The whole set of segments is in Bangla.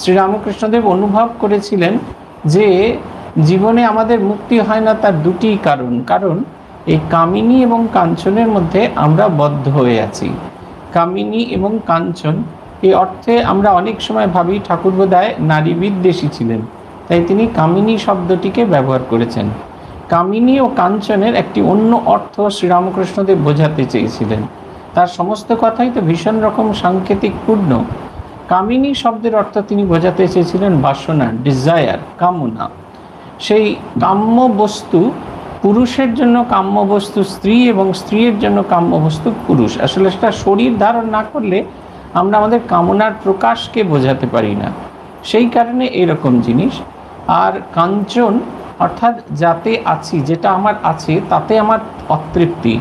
শ্রীরামকৃষ্ণদেব অনুভব করেছিলেন যে জীবনে আমাদের মুক্তি হয় না তার দুটি কারণ। কারণ এই কামিনী এবং কাঞ্চনের মধ্যে আমরা বদ্ধ হয়ে আছি। কামিনী এবং কাঞ্চন এই অর্থে আমরা অনেক সময় ভাবি ঠাকুর বোধহয় নারী বিদ্বেষী ছিলেন, তাই তিনি কামিনী শব্দটিকে ব্যবহার করেছেন। কামিনী ও কাঞ্চনের একটি অন্য অর্থ শ্রীরামকৃষ্ণদেব বোঝাতে চেয়েছিলেন। তার সমস্ত কথাই তো ভীষণ রকম সাংকেতিকপূর্ণ। কামিনী শব্দের অর্থ তিনি বোঝাতে চেয়েছিলেন বাসনা, ডিজায়ার, কামনা। সেই কাম্য বস্তু, পুরুষের জন্য কাম্য বস্তু স্ত্রী এবং স্ত্রীর জন্য কাম্য বস্তু পুরুষ। আসলে সেটা শরীর ধারণ না করলে আমরা আমাদের কামনার প্রকাশকে বোঝাতে পারি না, সেই কারণে এরকম জিনিস। আর কাঞ্চন অর্থাৎ যাতে আছি, যেটা আমার আছে তাতে আমার অতৃপ্তি,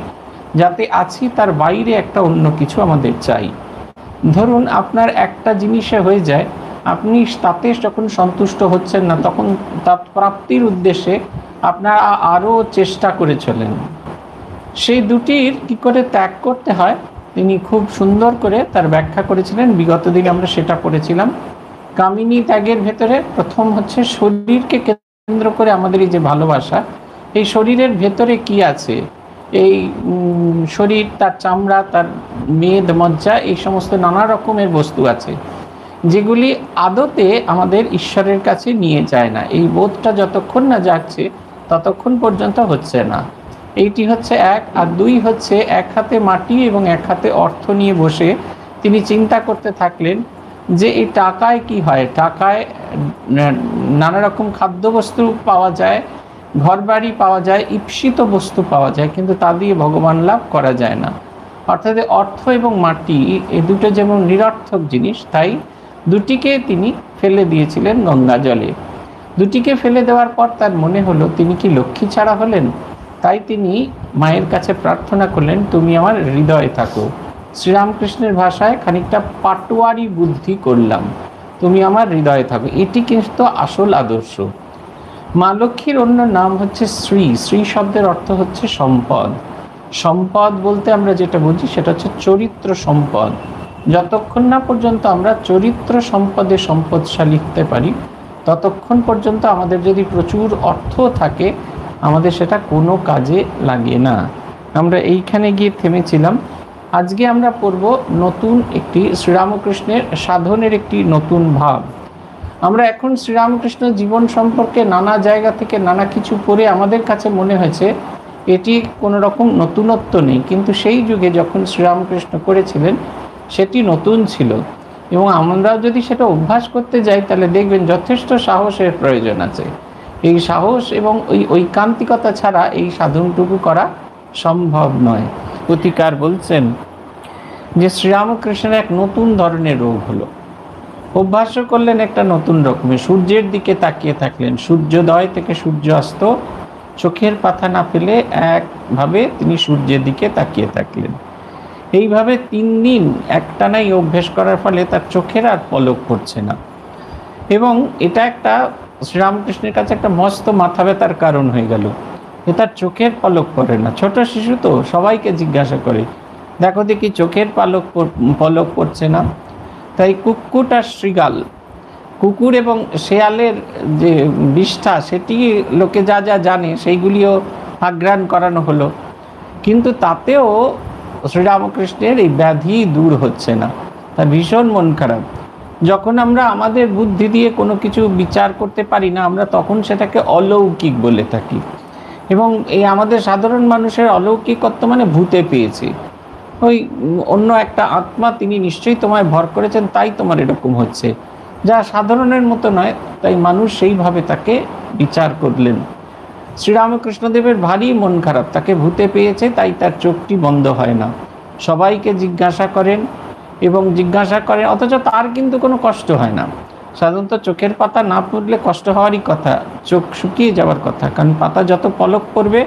যাতে আছি তার বাইরে একটা অন্য কিছু আমাদের চাই। ধরুন আপনার একটা জিনিসে হয়ে যায়, আপনি তাতে যখন সন্তুষ্ট হচ্ছেন না, তখন তার প্রাপ্তির উদ্দেশ্যে আপনারা আরও চেষ্টা করে চলেন। সেই দুটির কী করে ত্যাগ করতে হয় তিনি খুব সুন্দর করে তার ব্যাখ্যা করেছিলেন। বিগত দিনে আমরা সেটা পড়েছিলাম। কামিনী ত্যাগের ভেতরে প্রথম হচ্ছে শরীরকে কেন্দ্র করে আমাদের এই যে ভালোবাসা, এই শরীরের ভেতরে কি আছে, এই শরীর, তার চামড়া, তার মেদ, মজ্জা, এই সমস্ত নানা রকমের বস্তু আছে যেগুলি আদতে আমাদের ঈশ্বরের কাছে নিয়ে যায় না। এই বোধটা যতক্ষণ না যাচ্ছে ততক্ষণ পর্যন্ত হচ্ছে না। এইটি হচ্ছে এক। আর দুই হচ্ছে এক হাতে মাটি এবং এক হাতে অর্থ নিয়ে বসে তিনি চিন্তা করতে থাকলেন যে এই টাকায় কি হয়। টাকায় নানা রকম খাদ্যবস্তু পাওয়া যায়, ঘরবাড়ি পাওয়া যায়, ঈপ্সিত বস্তু পাওয়া যায়, কিন্তু তা দিয়ে ভগবান লাভ করা যায় না। অর্থাৎ অর্থ এবং মাটি এই দুটো যেমন নিরর্থক জিনিস, তাই দুটিকে তিনি ফেলে দিয়েছিলেন গঙ্গা জলে। দুটিকে ফেলে দেওয়ার পর তার মনে হলো তিনি কি লক্ষ্মী ছাড়া হলেন। তাই তিনি মায়ের কাছে প্রার্থনা করলেন, তুমি আমার হৃদয়ে থাকো। শ্রীরামকৃষ্ণের ভাষায় খানিকটা পাটোয়ারি বুদ্ধি করলাম, তুমি আমার হৃদয়ে থাকো। এটি কিন্তু আসল আদর্শ। মা লক্ষ্মীর অন্য নাম হচ্ছে শ্রী। শ্রী শব্দের অর্থ হচ্ছে সম্পদ। সম্পদ বলতে আমরা যেটা বুঝি সেটা হচ্ছে চরিত্র সম্পদ। যতক্ষণ না পর্যন্ত আমরা চরিত্র সম্পদে সম্পদশালী হতে পারি, ততক্ষণ পর্যন্ত আমাদের যদি প্রচুর অর্থ থাকে আমাদের সেটা কোনো কাজে লাগে না। আমরা এইখানে গিয়ে থেমেছিলাম। আজকে আমরা পড়ব নতুন একটি শ্রীরামকৃষ্ণের সাধনের একটি নতুন ভাব। আমরা এখন শ্রীরামকৃষ্ণ জীবন সম্পর্কে নানা জায়গা থেকে নানা কিছু পড়ে আমাদের কাছে মনে হয়েছে এটি কোনো রকম নতুনত্ব নেই, কিন্তু সেই যুগে যখন শ্রীরামকৃষ্ণ করেছিলেন সেটি নতুন ছিল। এবং আমরাও যদি সেটা অভ্যাস করতে যাই তাহলে দেখবেন যথেষ্ট সাহসের প্রয়োজন আছে। এই সাহস এবং ওই ঐকান্তিকতা ছাড়া এই সাধনটুকু করা সম্ভব নয়। প্রতিকার বলছেন যে শ্রীরামকৃষ্ণের এক নতুন ধরনের রোগ হলো। অভ্যাস করলেন একটা নতুন রকমের, সূর্যের দিকে তাকিয়ে থাকলেন, সূর্যোদয় থেকে সূর্য অস্ত, চোখের পাতা না ফেলে একভাবে তিনি সূর্যের দিকে তাকিয়ে থাকলেন। এইভাবে 3 দিন একটানাই অভ্যেস করার ফলে তার চোখের আর পলক পড়ছে না। এবং এটা একটা শ্রীরামকৃষ্ণের কাছে একটা মস্ত মাথা ব্যথার কারণ হয়ে গেল। তার চোখের পলক পড়ে না। ছোট শিশু তো সবাইকে জিজ্ঞাসা করে, দেখো দেখি চোখের পলক পড়ছে না। তাই কুক্কুট আর শৃগাল, কুকুর এবং শেয়ালের যে বিষ্ঠা সেটি লোকে যা যা জানে সেইগুলিও আঘ্রাণ করানো হলো, কিন্তু তাতেও শ্রীরামকৃষ্ণের এই ব্যাধি দূর হচ্ছে না। তার ভীষণ মন খারাপ। যখন আমরা আমাদের বুদ্ধি দিয়ে কোনো কিছু বিচার করতে পারি না, আমরা তখন সেটাকে অলৌকিক বলে থাকি। এবং এই আমাদের সাধারণ মানুষের অলৌকিকত্ব মানে ভূতে পেয়েছে, ওই অন্য একটা আত্মা তিনি নিশ্চয়ই তোমায় ভর করেছেন তাই তোমার এরকম হচ্ছে, যা সাধারণের মতো নয়। তাই মানুষ সেইভাবে তাকে বিচার করলেন। শ্রীরামকৃষ্ণদেবের ভারী মন খারাপ, তাকে ভূতে পেয়েছে তাই তার চোখটি বন্ধ হয় না। সবাইকে জিজ্ঞাসা করেন এবং জিজ্ঞাসা করেন, অথচ তার কিন্তু কোনো কষ্ট হয় না। সাধারণত চোখের পাতা না পড়লে কষ্ট হওয়ারই কথা, চোখ শুকিয়ে যাওয়ার কথা, কারণ পাতা যত পলক পড়বে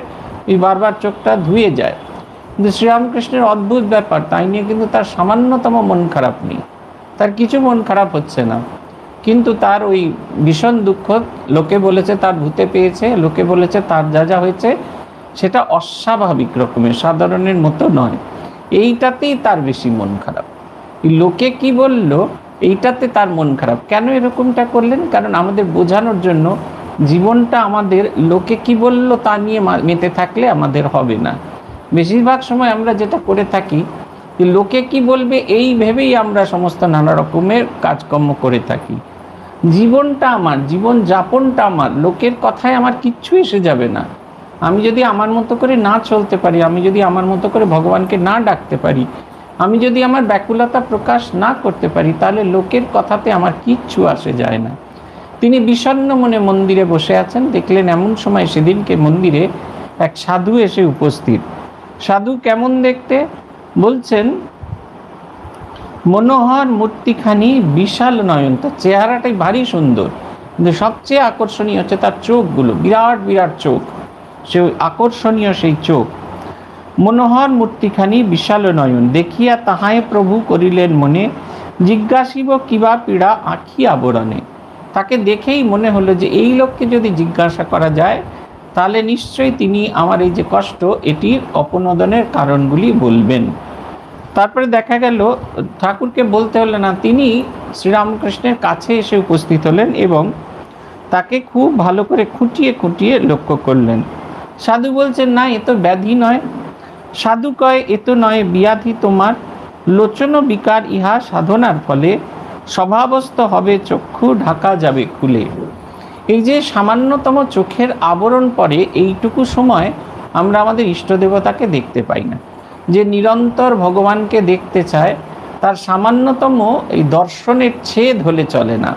এই বারবার চোখটা ধুয়ে যায়। কিন্তু শ্রীরামকৃষ্ণের অদ্ভুত ব্যাপার, তাই নিয়ে কিন্তু তার সামান্যতম মন খারাপ নেই, তার কিছু মন খারাপ হচ্ছে না। কিন্তু তার ওই ভীষণ দুঃখ, লোকে বলেছে তার ভূতে পেয়েছে, লোকে বলেছে তার যা যা হয়েছে সেটা অস্বাভাবিক রকমের, সাধারণের মতো নয়, এইটাতেই তার বেশি মন খারাপ। লোকে কি বলল এইটাতে তার মন খারাপ। কেন এরকমটা করলেন? কারণ আমাদের বোঝানোর জন্য জীবনটা আমাদের লোকে কি বলল তা নিয়ে মেতে থাকলে আমাদের হবে না। বেশিরভাগ সময় আমরা যেটা করে থাকি যে লোকে কি বলবে এই ভেবেই আমরা সমস্ত নানা রকমের কাজকর্ম করে থাকি। জীবনটা আমার, জীবন যাপনটা আমার, লোকের কথায় আমার কিচ্ছু এসে যাবে না। আমি যদি আমার মতো করে না চলতে পারি, আমি যদি আমার মতো করে ভগবানকে না ডাকতে পারি, আমি যদি আমার ব্যাকুলতা প্রকাশ না করতে পারি, তাহলে লোকের কথাতে আমার কিচ্ছু আসে যায় না। তিনি বিষণ্ণ মনে মন্দিরে বসে আছেন। দেখলেন এমন সময় সেদিনকে মন্দিরে এক সাধু এসে উপস্থিত। সাধু কেমন দেখতে? বলছেন মনোহর মূর্তিখানি বিশাল নয়ন। তার চেহারাটাই ভারী সুন্দর, কিন্তু সবচেয়ে আকর্ষণীয় হচ্ছে তার চোখগুলো, বিরাট বিরাট চোখ, সে আকর্ষণীয় সেই চোখ। মনোহর মূর্তিখানি বিশাল নয়ন দেখিয়া তাহায় প্রভু করিলেন মনে, জিজ্ঞাসিব কিবা পীড়া আঁখি আবরণে। তাকে দেখেই মনে হলো যে এই লোককে যদি জিজ্ঞাসা করা যায় তাহলে নিশ্চয়ই তিনি আমার এই যে কষ্ট এটির অপনোদনের কারণগুলি বলবেন। তারপরে দেখা গেল ঠাকুরকে বলতে হলো না, তিনি শ্রীরামকৃষ্ণের কাছে এসে উপস্থিত হলেন এবং তাকে খুব ভালো করে খুঁটিয়ে খুঁটিয়ে লক্ষ্য করলেন। সাধু বলছেন না, এ তো ব্যাধি নয়। সাধু কয় এ তো নয় ব্যাধি তোমার, লোচন বিকার ইহা সাধনার ফলে, স্বভাবস্থ হবে চক্ষু ঢাকা যাবে খুলে। এই যে সামান্যতম চোখের আবরণ পরে এইটুকু সময় আমরা আমাদের ইষ্ট দেবতাকে দেখতে পাই না। যে নিরন্তর ভগবানকে দেখতে চায় তার সামান্যতম এই দর্শনের ছেদ হলে চলে না।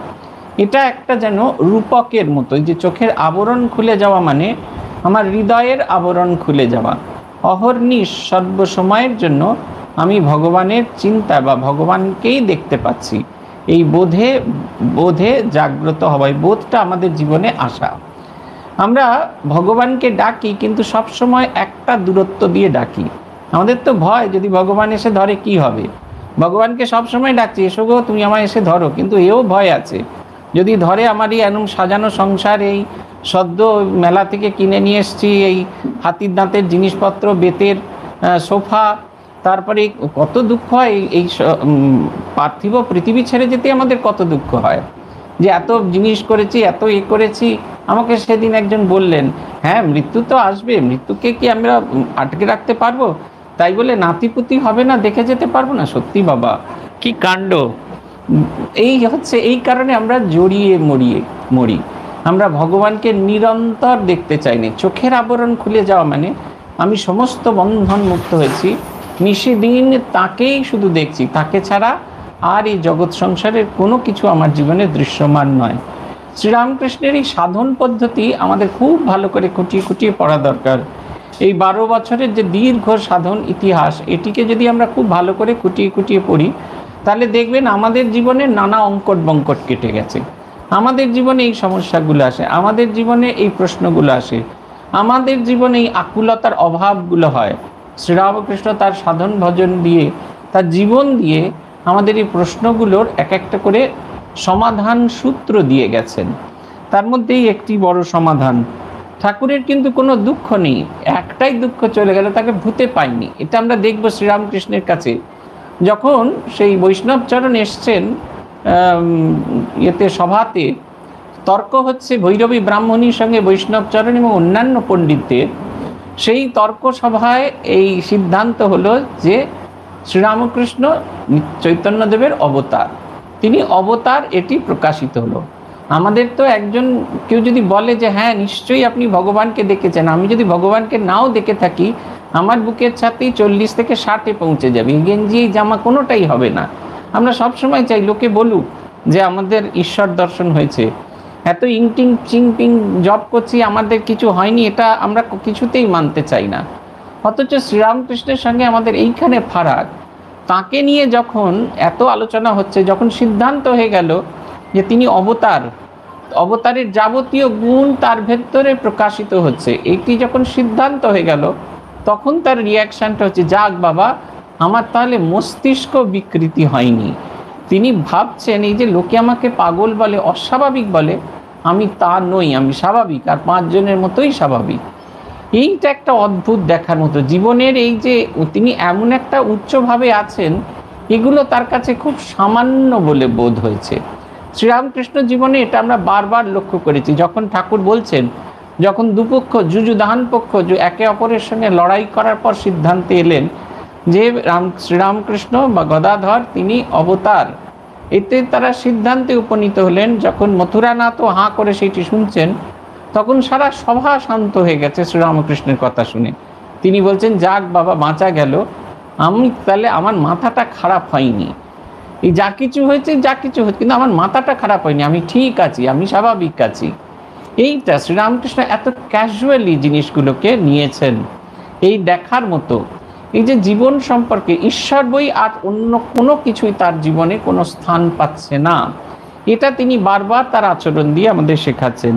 এটা একটা যেন রূপকের মতো, যে চোখের আবরণ খুলে যাওয়া মানে আমার হৃদয়ের আবরণ খুলে যাওয়া। অহর্নিশ সর্বসময়ের জন্য আমি ভগবানের চিন্তা বা ভগবানকেই দেখতে পাচ্ছি, এই বোধে জাগ্রত হওয়া, এই বোধটা আমাদের জীবনে আসা। আমরা ভগবানকে ডাকি কিন্তু সবসময় একটা দূরত্ব দিয়ে ডাকি। আমাদের তো ভয়, যদি ভগবান এসে ধরে কি হবে। ভগবানকে সবসময় ডাকছি, এসো গো তুমি আমায় এসে ধরো, কিন্তু এও ভয় আছে, যদি ধরে আমার এই এমন সাজানো সংসার, এই সদ্য মেলা থেকে কিনে নিয়ে এসছি এই হাতির দাঁতের জিনিসপত্র, বেতের সোফা, তারপরে কত দুঃখ হয় এই পার্থিব পৃথিবী ছেড়ে যেতে আমাদের কত দুঃখ হয়, যে এত জিনিস করেছি, এত করেছি। আমাকে সেদিন একজন বললেন, হ্যাঁ মৃত্যু তো আসবে, মৃত্যুকে কি আমরা আটকে রাখতে পারবো? তাই বলে নাতিপুতি হবে না, দেখে যেতে পারবো না? সত্যি বাবা, কি কাণ্ড! এই হচ্ছে, এই কারণে আমরা জড়িয়ে মরি। আমরা ভগবানকে নিরন্তর দেখতে চাই না। চোখের আবরণ খুলে যাওয়া মানে আমি সমস্ত বন্ধন মুক্ত হয়েছি, নিশিদিন তাকেই শুধু দেখছি, তাকে ছাড়া আর এই জগৎ সংসারের কোনো কিছু আমার জীবনে দৃশ্যমান নয়। শ্রীরামকৃষ্ণের এই সাধন পদ্ধতি আমাদের খুব ভালো করে খুঁটিয়ে খুঁটিয়ে পড়া দরকার। এই 12 বছরের যে দীর্ঘ সাধন ইতিহাস, এটিকে যদি আমরা খুব ভালো করে খুঁটিয়ে খুঁটিয়ে পড়ি, তাহলে দেখবেন আমাদের জীবনে নানা অঙ্কট বঙ্কট কেটে গেছে। আমাদের জীবনে এই সমস্যাগুলো আসে, আমাদের জীবনে এই প্রশ্নগুলো আসে, আমাদের জীবনে এই আকুলতার অভাবগুলো হয়। শ্রীরামকৃষ্ণ তার সাধন ভজন দিয়ে, তার জীবন দিয়ে আমাদের এই প্রশ্নগুলোর এক একটা করে সমাধান সূত্র দিয়ে গেছেন। তার মধ্যেই একটি বড় সমাধান, ঠাকুরের কিন্তু কোনো দুঃখ নেই, একটাই দুঃখ চলে গেল, তাকে ভূতে পায়নি। এটা আমরা দেখব শ্রীরামকৃষ্ণের কাছে, যখন সেই বৈষ্ণবচরণ এসছেন সভাতে, তর্ক হচ্ছে ভৈরবী ব্রাহ্মণীর সঙ্গে বৈষ্ণবচরণ এবং অন্যান্য পণ্ডিতদের। সেই তর্ক সভায় এই সিদ্ধান্ত হলো যে শ্রীরামকৃষ্ণ চৈতন্যদেবের অবতার, তিনি অবতার, এটি প্রকাশিত হলো। আমাদের তো একজন কেউ যদি বলে যে হ্যাঁ নিশ্চয়ই আপনি ভগবানকে দেখেছেন, আমি যদি ভগবানকে নাও দেখে থাকি, আমার বুকের ছাতেই 40 থেকে 60-এ পৌঁছে যাবে, গেঞ্জি জামা কোনোটাই হবে না। আমরা সবসময় চাই লোকে বলুক যে আমাদের ঈশ্বর দর্শন হয়েছে। এত ইংটিং চিংপিং জব করছি, আমাদের কিছু হয়নি, এটা আমরা কিছুতেই মানতে চাই না। অথচ শ্রীরামকৃষ্ণের সঙ্গে আমাদের এইখানে ফারাক। তাকে নিয়ে যখন এত আলোচনা হচ্ছে, যখন সিদ্ধান্ত হয়ে গেল যে তিনি অবতার, অবতারের যাবতীয় গুণ তার ভেতরে প্রকাশিত হচ্ছে, এটি যখন সিদ্ধান্ত হয়ে গেল, তখন তার রিয়াকশানটা হচ্ছে যাক বাবা, আমার তাহলে মস্তিষ্ক বিকৃতি হয়নি। তিনি ভাবছেন এই যে লোকে আমাকে পাগল বলে, অস্বাভাবিক বলে, আমি তা নই, আমি স্বাভাবিক, আর 5 জনের মতোই স্বাভাবিক। এইটা একটা অদ্ভুত দেখার মতো জীবনের, এই যে তিনি এমন একটা উচ্চভাবে আছেন এগুলো তার কাছে খুব সামান্য বলে বোধ হয়েছে। শ্রীরামকৃষ্ণ জীবনে এটা আমরা বারবার লক্ষ্য করেছি। যখন ঠাকুর বলছেন, যখন দুপক্ষ যুযুধান পক্ষ একে অপরের সঙ্গে লড়াই করার পর সিদ্ধান্তে এলেন যে শ্রীরামকৃষ্ণ বা গদাধর তিনি অবতার, এতে তারা সিদ্ধান্তে উপনীত হলেন। যখন মথুরানাথও হাঁ করে সেটি শুনছেন, তখন সারা সভা শান্ত হয়ে গেছে শ্রীরামকৃষ্ণের কথা শুনে। তিনি বলছেন, যাক বাবা, বাঁচা গেল, আমি তাহলে আমার মাথাটা খারাপ হয়নি। এই যা কিছু হয়েছে কিন্তু আমার মাথাটা খারাপ হয়নি, আমি ঠিক আছি, আমি স্বাভাবিক আছি। এইটা শ্রীরামকৃষ্ণ এত ক্যাজুয়ালি জিনিসগুলোকে নিয়েছেন, এই দেখার মতো। এই যে জীবন সম্পর্কে ঈশ্বর বই আর অন্য কোনো কিছুই তার জীবনে কোনো স্থান পাচ্ছে না, এটা তিনি বারবার তার আচরণ দিয়ে আমাদের শেখাচ্ছেন।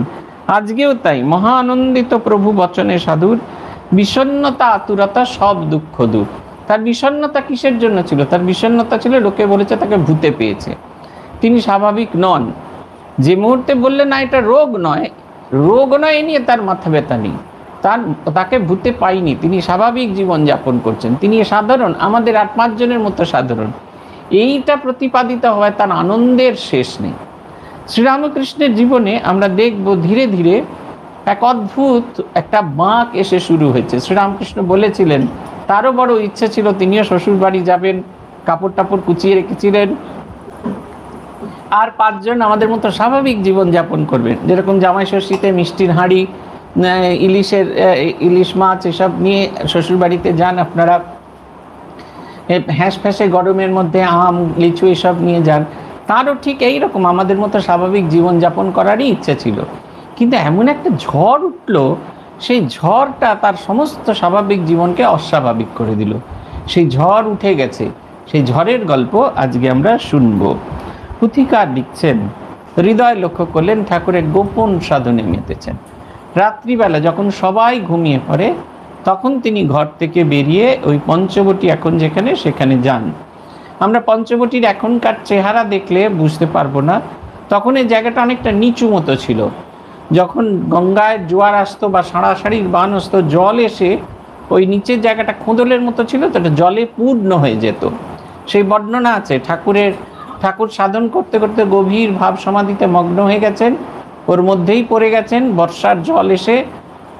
আজকেও তাই। মহা আনন্দিত প্রভু বচনে সাধুর, বিষণ্ণতা আতুরতা সব দুঃখ দূর। তার বিষণ্ণতা কিসের জন্য ছিল? তার বিষণ্ণতা ছিল লোকে বলেছে তাকে ভূতে পেয়েছে, তিনি স্বাভাবিক নন। যে মুহূর্তে বললে না এটা রোগ নয় এ নিয়ে তার মাথা ব্যথা নেই, তাকে ভূতে পাইনি, তিনি স্বাভাবিক জীবন যাপন করছেন, তিনি সাধারণ, আমাদের 8-5 জনের মতো সাধারণ। এইটা প্রতিপাদিত হওয়ায় তার আনন্দের শেষ নেই। শ্রীরামকৃষ্ণের জীবনে আমরা দেখব ধীরে ধীরে এক অদ্ভুত একটা বাঁক এসে শুরু হয়েছে। শ্রীরামকৃষ্ণ বলেছিলেন তারও বড় ইচ্ছে ছিল তিনিও শ্বশুর বাড়ি যাবেন, কাপড় টাপড় কুচিয়ে রেখেছিলেন, আর 5 জন আমাদের মতো স্বাভাবিক জীবন যাপন করবেন। যেরকম জামাই ষষ্ঠীতে মিষ্টির হাঁড়ি, ইলিশ মাছ এসব নিয়ে শ্বশুরবাড়িতে যান আপনারা, হ্যাঁস ফ্যাঁসে গরমের মধ্যে আম লিচু এসব নিয়ে যান, তারও ঠিক এইরকম আমাদের মতো স্বাভাবিক জীবনযাপন করারই ইচ্ছে ছিল। কিন্তু এমন একটা ঝড় উঠল, সেই ঝড়টা তার সমস্ত স্বাভাবিক জীবনকে অস্বাভাবিক করে দিল। সেই ঝড় উঠে গেছে, সেই ঝড়ের গল্প আজকে আমরা শুনব। পুথিকার লিখছেন, হৃদয় লক্ষ্য করলেন ঠাকুরের গোপন সাধনে মেতেছেন। রাত্রিবেলা যখন সবাই ঘুমিয়ে পড়ে, তখন তিনি ঘর থেকে বেরিয়ে ওই পঞ্চবটী এখন যেখানে সেখানে যান। আমরা পঞ্চবটির এখনকার চেহারা দেখলে বুঝতে পারবো না, তখন এই জায়গাটা অনেকটা নিচু মতো ছিল। যখন গঙ্গায় জোয়ার আসতো বা সাড়াসাড়ির বান আসতো, জল এসে ওই নিচের জায়গাটা খোঁদলের মতো ছিল, তো এটা জলে পূর্ণ হয়ে যেত। সেই বর্ণনা আছে। ঠাকুর সাধন করতে করতে গভীর ভাব সমাধিতে মগ্ন হয়ে গেছেন, ওর মধ্যেই পড়ে গেছেন। বর্ষার জল এসে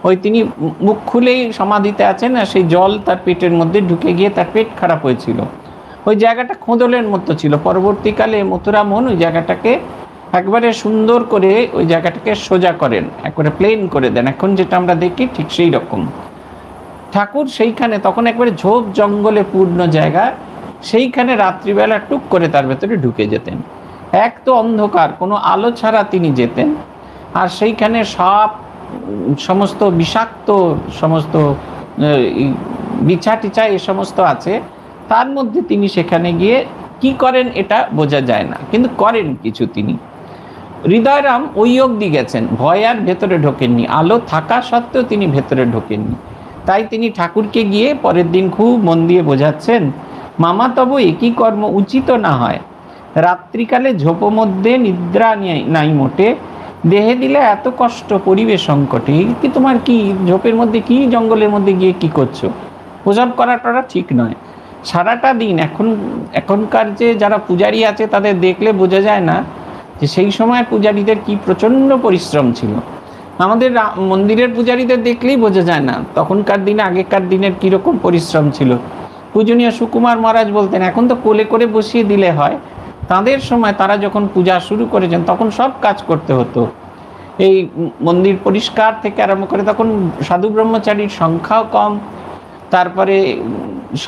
ওই তিনি মুখ খুলেই সমাধিতে আছেন, আর সেই জল তার পেটের মধ্যে ঢুকে গিয়ে তার পেট খারাপ হয়েছিল। ওই জায়গাটা খোঁদলের মতো ছিল। পরবর্তীকালে মথুরা মোহন ওই জায়গাটাকে একবারে সুন্দর করে ওই জায়গাটাকে সোজা করেন, একবারে প্লেন করে দেন। এখন যেটা আমরা দেখি ঠিক সেই রকম। ঠাকুর সেইখানে তখন একবারে ঝোপ জঙ্গলে পূর্ণ জায়গা, সেইখানে রাত্রিবেলা টুক করে তার ভেতরে ঢুকে যেতেন। এক তো অন্ধকার, কোনো আলো ছাড়া তিনি যেতেন, আর সেইখানে সমস্ত বিষাক্ত সমস্ত বিছা টিছা এ সমস্ত আছে, তার মধ্যে তিনি সেখানে গিয়ে কি করেন এটা বোঝা যায় না, কিন্তু করেন কিছু তিনি। হৃদয়রাম ওই অবধি গেছেন, ভয় আর ভেতরে ঢোকেননি, আলো থাকা সত্ত্বেও তিনি ভেতরে ঢোকেননি। তাই তিনি ঠাকুরকে গিয়ে পরের দিন খুব মন দিয়ে বোঝাচ্ছেন, মামা তবু একই কর্ম উচিত না হয়, রাত্রিকালে ঝোপ মধ্যে নিদ্রা নাই মোটে, দেহে দিলে এত কষ্ট পরিবেশ সংকটে। কি তোমার কি ঝোপের মধ্যে কি জঙ্গলের মধ্যে গিয়ে কি করছো? ওসব করাটা ঠিক নয়। সারাটা দিন এখনকার যে যারা পূজারী আছে তাদের দেখলে বোঝা যায় না যে সেই সময় পূজারীদের কি প্রচণ্ড পরিশ্রম ছিল। আমাদের মন্দিরের পূজারীদের দেখলেই বোঝা যায় না তখনকার দিনে, আগেকার দিনের কীরকম পরিশ্রম ছিল। পূজনীয় সুকুমার মহারাজ বলতেন, এখন তো কোলে করে বসিয়ে দিলে হয়, তাদের সময় তারা যখন পূজা শুরু করেছেন তখন সব কাজ করতে হতো। এই মন্দির পরিষ্কার থেকে আরম্ভ করে, তখন সাধু ব্রহ্মচারীর সংখ্যাও কম, তারপরে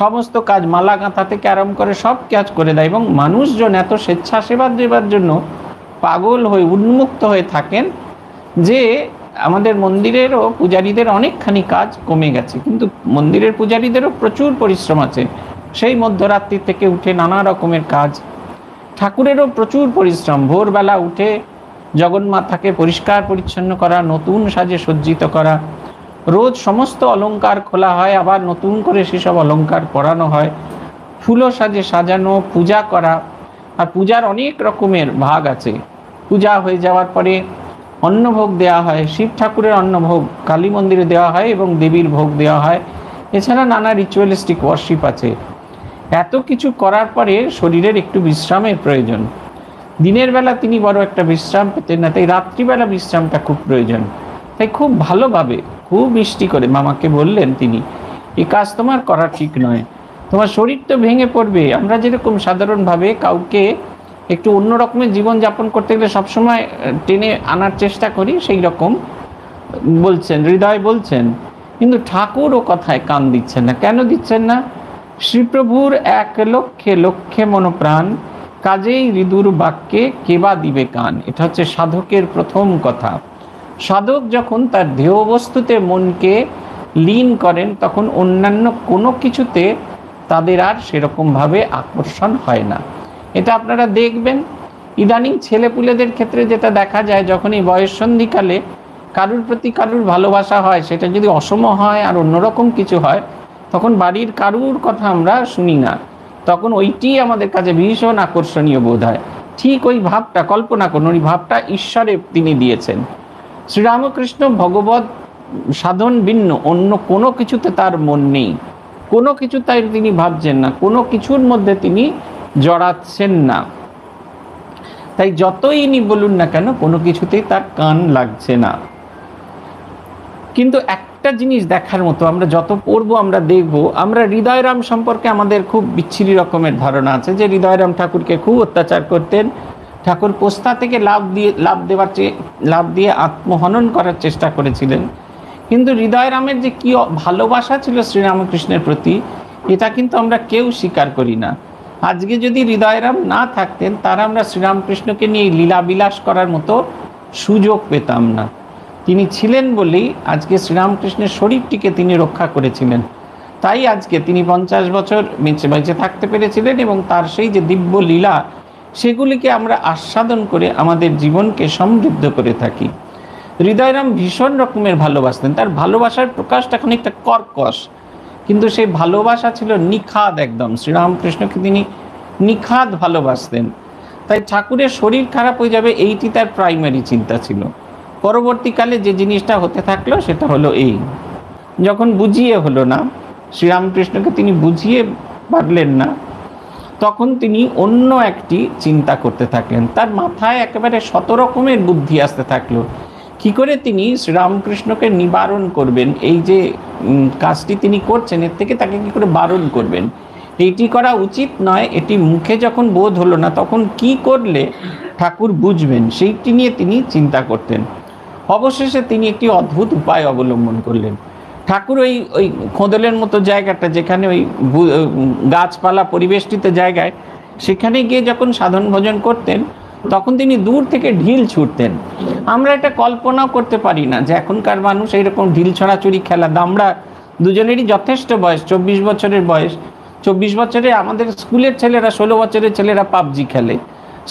সমস্ত কাজ মালা গাঁথা থেকে আরম্ভ করে সব কাজ করে দেয়, এবং মানুষজন এত স্বেচ্ছাসেবা দেবার জন্য পাগল হয়ে উন্মুক্ত হয়ে থাকেন যে আমাদের মন্দিরেরও পূজারীদের অনেকখানি কাজ কমে গেছে। কিন্তু মন্দিরের পূজারীদেরও প্রচুর পরিশ্রম আছে, সেই মধ্যরাত্রি থেকে উঠে নানা রকমের কাজ। ঠাকুরেরও প্রচুর পরিশ্রম, ভোরবেলা উঠে জগন্মাতাকে পরিষ্কার পরিচ্ছন্ন করা, নতুন সাজে সজ্জিত করা, রোজ সমস্ত অলংকার খোলা হয়, আবার নতুন করে সেসব অলংকার পরানো হয়, ফুলো সাজে সাজানো, পূজা করা। আর পূজার অনেক রকমের ভাগ আছে। পূজা হয়ে যাওয়ার পরে অন্নভোগ দেওয়া হয়, শিব ঠাকুরের অন্নভোগ কালী মন্দিরে দেওয়া হয় এবং দেবীর ভোগ দেওয়া হয়। এছাড়া নানা রিচুয়ালিস্টিক ওয়ার্শিপ আছে। এত কিছু করার পরে শরীরের একটু বিশ্রামের প্রয়োজন। দিনের বেলা তিনি বড় একটা বিশ্রাম পেতেন না, তাই রাত্রিবেলা বিশ্রামটা খুব প্রয়োজন। তাই খুব ভালোভাবে, খুব মিষ্টি করে মামাকে বললেন তিনি, এই কাজ তোমার করা ঠিক নয়, তোমার শরীর তো ভেঙে পড়বে। আমরা যেরকম সাধারণভাবে কাউকে একটু অন্য রকমের জীবনযাপন করতে গেলে সবসময় টেনে আনার চেষ্টা করি, সেই রকম বলছেন, হৃদয় বলছেন। কিন্তু ঠাকুর ও কথায় কান দিচ্ছেন না। কেন দিচ্ছেন না? শ্রীপ্রভুর 1,00,000 লক্ষে মনোপ্রাণ, কাজেই হৃদুর বাক্যে কেবা দিবে কান। এটা হচ্ছে সাধকের প্রথম কথা। সাধক যখন তার দেহ বস্তুতে মনকে লীন করেন, তখন অন্যান্য কোনো কিছুতে তাদের আর সেরকমভাবে আকর্ষণ হয় না। এটা আপনারা দেখবেন ইদানিং ছেলেপুলেদের ক্ষেত্রে যেটা দেখা যায়, যখন এই বয়ঃসন্ধিকালে কারুর প্রতি কারুর ভালোবাসা হয়, সেটা যদি অসম হয় আর অন্যরকম কিছু হয়, তখন বাড়ির কারুর কথা আমরা শুনি না, তখন ওইটি আমাদের কাছে ভীষণ আকর্ষণীয় বোধ হয়। ঠিক ওই ভাবটা কল্পনা করুন, ওই ভাবটা ঈশ্বরে তিনি দিয়েছেন। শ্রীরামকৃষ্ণ ভগবত সাধন ভিন্ন অন্য কোনো কিছুতে তার মন নেই, কোনো কিছু তাই তিনি ভাবছেন না, কোনো কিছুর মধ্যে তিনি জড়াচ্ছেন না। তাই যতই ইনি বলুন না কেন, কোনো কিছুতেই তার কান লাগছে না। কিন্তু একটা জিনিস দেখার মতো, আমরা যত পড়বো আমরা দেখব, আমরা হৃদয়রাম সম্পর্কে আমাদের খুব বিচ্ছিরি রকমের ধারণা আছে যে হৃদয়রাম ঠাকুরকে খুব অত্যাচার করতেন, ঠাকুর পোস্তা থেকে লাভ দিয়ে আত্মহনন করার চেষ্টা করেছিলেন। কিন্তু হৃদয়রামের যে কি ভালোবাসা ছিল শ্রীরামকৃষ্ণের প্রতি, এটা কিন্তু আমরা কেউ স্বীকার করি না। আজকে যদি হৃদয়রাম না থাকতেন, তারা আমরা শ্রীরামকৃষ্ণকে নিয়ে লীলাবিলাস করার মতো সুযোগ পেতাম না। তিনি ছিলেন বলেই আজকে শ্রীরামকৃষ্ণের শরীরটিকে তিনি রক্ষা করেছিলেন। তাই আজকে তিনি 50 বছর বেঁচে থাকতে পেরেছিলেন, এবং তার সেই যে দিব্য লীলা, সেগুলিকে আমরা আস্বাদন করে আমাদের জীবনকে সমৃদ্ধ করে থাকি। হৃদয়রাম ভীষণ রকমের ভালোবাসতেন। তার ভালোবাসার প্রকাশটা খানিকটা কর্কশ, কিন্তু সেই ভালোবাসা ছিল নিখাদ একদম। শ্রীরামকৃষ্ণকে তিনি নিখাদ ভালোবাসতেন। তাই ঠাকুরের শরীর খারাপ হয়ে যাবে, এইটি তার প্রাইমারি চিন্তা ছিল। পরবর্তীকালে যে জিনিসটা হতে থাকলো সেটা হলো এই, যখন বুঝিয়ে হলো না, শ্রীরামকৃষ্ণকে তিনি বুঝিয়ে পারলেন না, তখন তিনি অন্য একটি চিন্তা করতে থাকলেন। তার মাথায় একেবারে 100 রকমের বুদ্ধি আসতে থাকলো। কি করে তিনি শ্রীরামকৃষ্ণকে নিবারণ করবেন, এই যে কাজটি তিনি করছেন, এর থেকে তাকে কি করে বারণ করবেন, এইটি করা উচিত নয়, এটি মুখে যখন বোধ হলো না, তখন কি করলে ঠাকুর বুঝবেন, সেইটি নিয়ে তিনি চিন্তা করতেন। অবশেষে তিনি একটি অদ্ভুত উপায় অবলম্বন করলেন। ঠাকুর ওই খোদলের মতো জায়গাটা, যেখানে ওই গাছপালা পরিবেষ্টিত জায়গায়, সেখানে গিয়ে যখন সাধন ভজন করতেন, তখন তিনি দূর থেকে ঢিল ছুটতেন। আমরা এটা কল্পনাও করতে পারি না যে এখনকার মানুষ এইরকম ঢিল ছড়াছড়ি খেলা। আমরা দুজনেরই যথেষ্ট বয়স, 24 বছরের বয়স। 24 বছরে আমাদের স্কুলের ছেলেরা, 16 বছরের ছেলেরা পাবজি খেলে,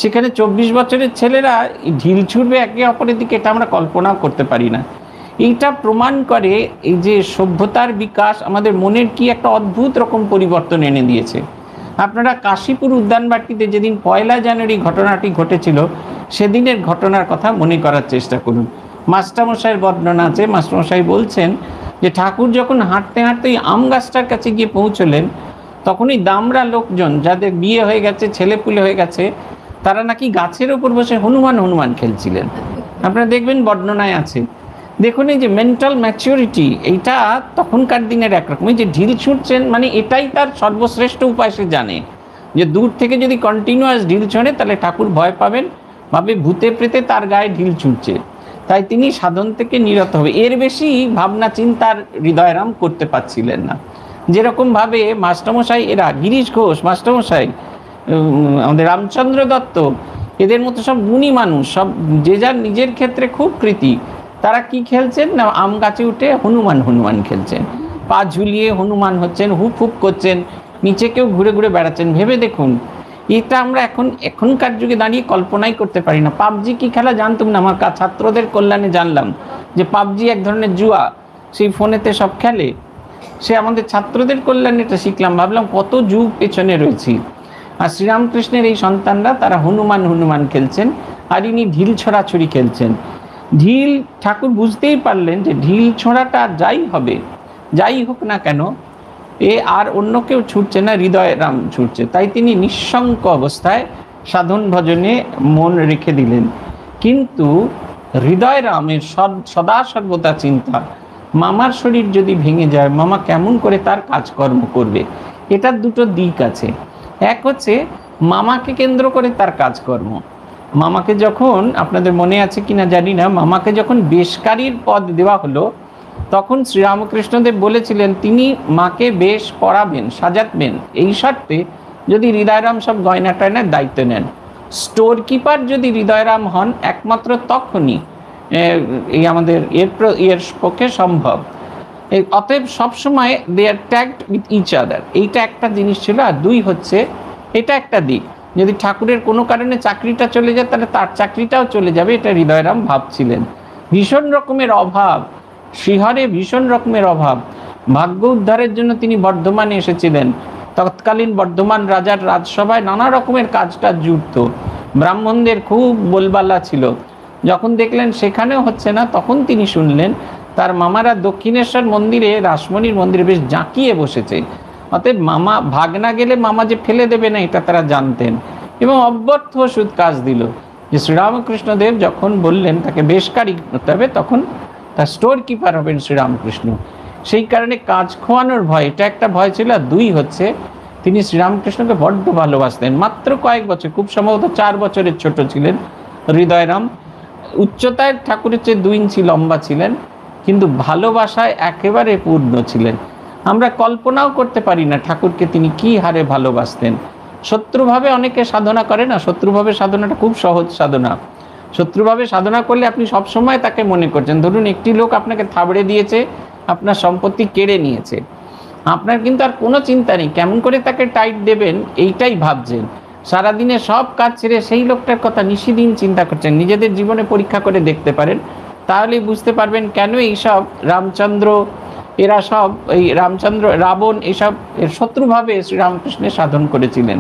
সেখানে 24 বছরের ছেলেরা ঢিল ছুটবে একে অপরের দিকে, এটা আমরা কল্পনাও করতে পারি না। এইটা প্রমাণ করে এই যে সভ্যতার বিকাশ আমাদের মনের কি একটা অদ্ভুত রকম পরিবর্তন এনে দিয়েছে। আপনারা কাশীপুর উদ্যানবাটিতে যেদিন 1 জানুয়ারি ঘটনাটি ঘটেছিল, সেদিনের ঘটনার কথা মনে করার চেষ্টা করুন। মাস্টারমশাইয়ের বর্ণনা আছে। মাস্টারমশাই বলছেন যে ঠাকুর যখন হাঁটতে হাঁটতে আম গাছটার কাছে গিয়ে পৌঁছলেন, তখনই দামরা লোকজন, যাদের বিয়ে হয়ে গেছে, ছেলেপুলে হয়ে গেছে, তারা নাকি গাছের ওপর বসে হনুমান হনুমান খেলছিলেন। আপনারা দেখবেন বর্ণনায় আছে। দেখুন এই যে মেন্টাল ম্যাচিউরিটি, এইটা তখনকার দিনের একরকম। এই যে ঢিল ছুটছেন, মানে এটাই তার সর্বশ্রেষ্ঠ উপায়। সে জানে যে দূর থেকে যদি কন্টিনিউয়াস ঢিল ছড়ে, তাহলে ঠাকুর ভয় পাবেন, ভাবে ভূতে প্রেতে তার গায়ে ঢিল ছুটছে, তাই তিনি সাধন থেকে নিরত হবে। এর বেশি ভাবনা চিন্তার হৃদয়রাম করতে পারছিলেন না। যেরকমভাবে মাস্টারমশাই এরা, গিরিশ ঘোষ মাস্টারমশাই, আমাদের রামচন্দ্র দত্ত, এদের মতো সব গুণী মানুষ, সব যে যার নিজের ক্ষেত্রে খুব কৃতি, তারা কি খেলছেন না, আম গাছে উঠে হনুমান হনুমান খেলছেন, পা ঝুলিয়ে হনুমান হচ্ছেন, হুপ হুপ করছেন, নিচে কেউ ঘুরে ঘুরে বেড়াচ্ছেন। ভেবে দেখুন, এটা আমরা এখনকার যুগে দাঁড়িয়ে কল্পনাই করতে পারি না। পাবজি কি খেলা জানতাম না, আমার ছাত্রদের কল্যাণে জানলাম যে পাবজি এক ধরনের জুয়া, সেই ফোনেতে সব খেলে। সে আমাদের ছাত্রদের কল্যাণে এটা শিখলাম, ভাবলাম কত যুগ পেছনে রয়েছি। আর শ্রীরামকৃষ্ণের এই সন্তানরা, তারা হনুমান হনুমান খেলছেন, আর ইনি ঢিল ছড়াছড়ি খেলছেন। ঢিল, ঠাকুর বুঝতেই পারলেন যে ঢিল ছোঁড়াটা যাই হবে, যাই হোক না কেন, আর অন্য কেউ ছুটছে না, হৃদয় রাম ছুটছে। তাই তিনি নিঃশঙ্ক অবস্থায় সাধন ভজনে মন রেখে দিলেন। কিন্তু হৃদয় রামের সদা সর্বদা চিন্তা, মামার শরীর যদি ভেঙে যায় মামা কেমন করে তার কাজকর্ম করবে। এটার দুটো দিক আছে। এক হচ্ছে মামাকে কেন্দ্র করে তার কাজকর্ম। মামাকে যখন, আপনাদের মনে আছে কিনা জানি না, মামাকে যখন বেশকারীর পদ দেওয়া হলো তখন শ্রীরামকৃষ্ণদেব বলেছিলেন তিনি মাকে বেশ পড়াবেন, সাজাবেন, এই শর্তে যদি হৃদয়রাম সব গয়না টয়নার দায়িত্ব নেন। স্টোর কিপার যদি হৃদয়রাম হন একমাত্র তখনই এই আমাদের এর পক্ষে সম্ভব। অতএব সবসময় দে আর ট্যাগড উইথ ইচ আদার, এইটা একটা জিনিস ছিল। আর দুই হচ্ছে, এটা একটা দিক, যদি ঠাকুরের কোনো কারণে চাকরিটা চলে যায় তাহলে তার চাকরিটাও চলে যাবে, এটা হৃদয়রাম ভাবছিলেন। ভীষণ রকমের অভাব, শ্রীহরে ভীষণ রকমের অভাব। ভাগ্য উদ্ধারের জন্য তিনি বর্ধমানে এসেছিলেন। তৎকালীন বর্ধমান রাজার রাজসভায় নানা রকমের কাজটা জুটত, ব্রাহ্মণদের খুব বলবালা ছিল। যখন দেখলেন সেখানেও হচ্ছে না, তখন তিনি শুনলেন তার মামারা দক্ষিণেশ্বর মন্দিরে, রাসমণির মন্দিরে বেশ জাঁকিয়ে বসেছে। অতএব মামা ভাগ না গেলে মামা যে ফেলে দেবে না এটা তারা জানতেন, এবং অব্যর্থ ওষুধ কাজ দিল। যে শ্রীরামকৃষ্ণদেব যখন বললেন তাকে বেশকারী হতে হবে, তখন তার স্টোর কিপার হবেন শ্রীরামকৃষ্ণ। সেই কারণে কাজ খোয়ানোর ভয়, এটা একটা ভয় ছিল। আর দুই হচ্ছে তিনি শ্রীরামকৃষ্ণকে বড্ড ভালোবাসতেন। মাত্র কয়েক বছর, খুব সম্ভবত 4 বছরের ছোট ছিলেন হৃদয়রাম। উচ্চতায় ঠাকুরের চেয়ে 2 ইঞ্চি লম্বা ছিলেন, কিন্তু ভালোবাসায় একেবারে পূর্ণ ছিলেন। আমরা কল্পনাও করতে পারি না ঠাকুরকে তিনি কী হারে ভালোবাসতেন। শত্রুভাবে অনেকে সাধনা করে না, শত্রুভাবে সাধনাটা খুব সহজ সাধনা। শত্রুভাবে সাধনা করলে আপনি সবসময় তাকে মনে করছেন। ধরুন একটি লোক আপনাকে থাবড়ে দিয়েছে, আপনার সম্পত্তি কেড়ে নিয়েছে, আপনার কিন্তু আর কোনো চিন্তা নেই কেমন করে তাকে টাইট দেবেন, এইটাই ভাবছেন। সারাদিনে সব কাজ ছেড়ে সেই লোকটার কথা নিশিদিন চিন্তা করছেন। নিজেদের জীবনে পরীক্ষা করে দেখতে পারেন, তাহলেই বুঝতে পারবেন কেন এইসব রামচন্দ্র, এরা সব, এই রামচন্দ্র, রাবণ, এইসব এর শত্রুভাবে শ্রীরামকৃষ্ণের সাধন করেছিলেন।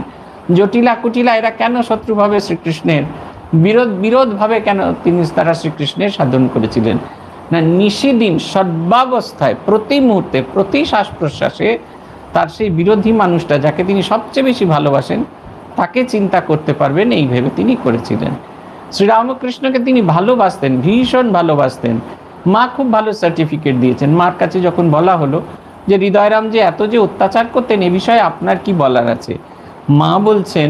জটিলা কুটিলা এরা কেন শত্রুভাবে শ্রীকৃষ্ণের, বিরোধভাবে কেন তারা শ্রীকৃষ্ণের সাধন করেছিলেন না, নিশিদিন সর্বাবস্থায়, প্রতি মুহূর্তে, প্রতি শ্বাস প্রশ্বাসে তার সেই বিরোধী মানুষটা যাকে তিনি সবচেয়ে বেশি ভালোবাসেন তাকে চিন্তা করতে পারবেন, এই ভেবে তিনি করেছিলেন। শ্রীরামকৃষ্ণকে তিনি ভালোবাসতেন, ভীষণ ভালোবাসতেন। মা খুব ভালো সার্টিফিকেট দিয়েছেন। মার কাছে যখন বলা হলো যে হৃদয়রাম যে এত যে অত্যাচার করতেন এ বিষয়ে আপনার কি বলার আছে, মা বলছেন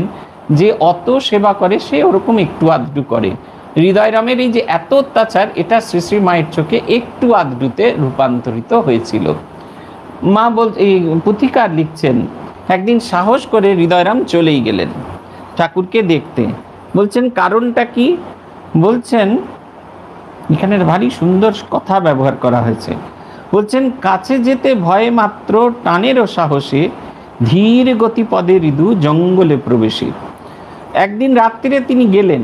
যে অত সেবা করে সে ওরকম একটু আধটু করে। হৃদয়রামের এই যে এত অত্যাচার, এটা শ্রী শ্রী মায়ের চোখে একটু আধটুতে রূপান্তরিত হয়েছিল। মা এই পুথিকার লিখছেন, একদিন সাহস করে হৃদয়রাম চলেই গেলেন ঠাকুরকে দেখতে। বলছেন কারণটা কি, বলছেন এখানে ভারী সুন্দর কথা ব্যবহার করা হয়েছে। বলছেন কাছে যেতে ভয়ে মাত্র টানেরও সাহসে ধীর গতিপদে হৃদু জঙ্গলে প্রবেশে। একদিন রাত্রিরে তিনি গেলেন,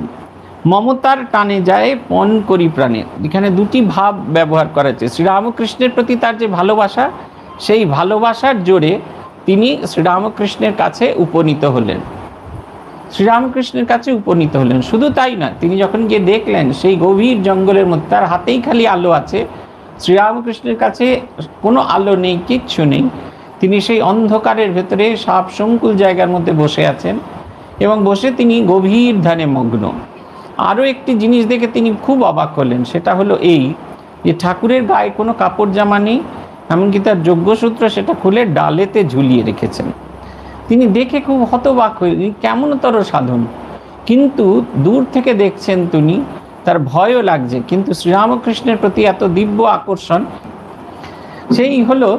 মমতার টানে যায় পণ করি প্রাণে। এখানে দুটি ভাব ব্যবহার করা হয়েছে। শ্রীরামকৃষ্ণের প্রতি তার যে ভালোবাসা, সেই ভালোবাসার জোরে তিনি শ্রীরামকৃষ্ণের কাছে উপনীত হলেন, শ্রীরামকৃষ্ণের কাছে উপনীত হলেন। শুধু তাই না, তিনি যখন গিয়ে দেখলেন সেই গভীর জঙ্গলের মধ্যে তার হাতেই খালি আলো আছে, শ্রীরামকৃষ্ণের কাছে কোনো আলো নেই, কিচ্ছু নেই, তিনি সেই অন্ধকারের ভেতরে সাপ সংকুল জায়গার মধ্যে বসে আছেন এবং বসে তিনি গভীর ধ্যানে মগ্ন। আরও একটি জিনিস দেখে তিনি খুব অবাক হলেন, সেটা হলো এই যে ঠাকুরের গায়ে কোনো কাপড় জামা নেই, এমনকি তার যজ্ঞসূত্র সেটা খুলে ডালেতে ঝুলিয়ে রেখেছেন। তিনি দেখে খুব হতবাক হলেন, কেমনতর সাধন। কিন্তু দূর থেকে দেখছেন তিনি, তার ভয়ও লাগছে, কিন্তু শ্রীরামকৃষ্ণের প্রতি এত দিব্য আকর্ষণ, সেই হলো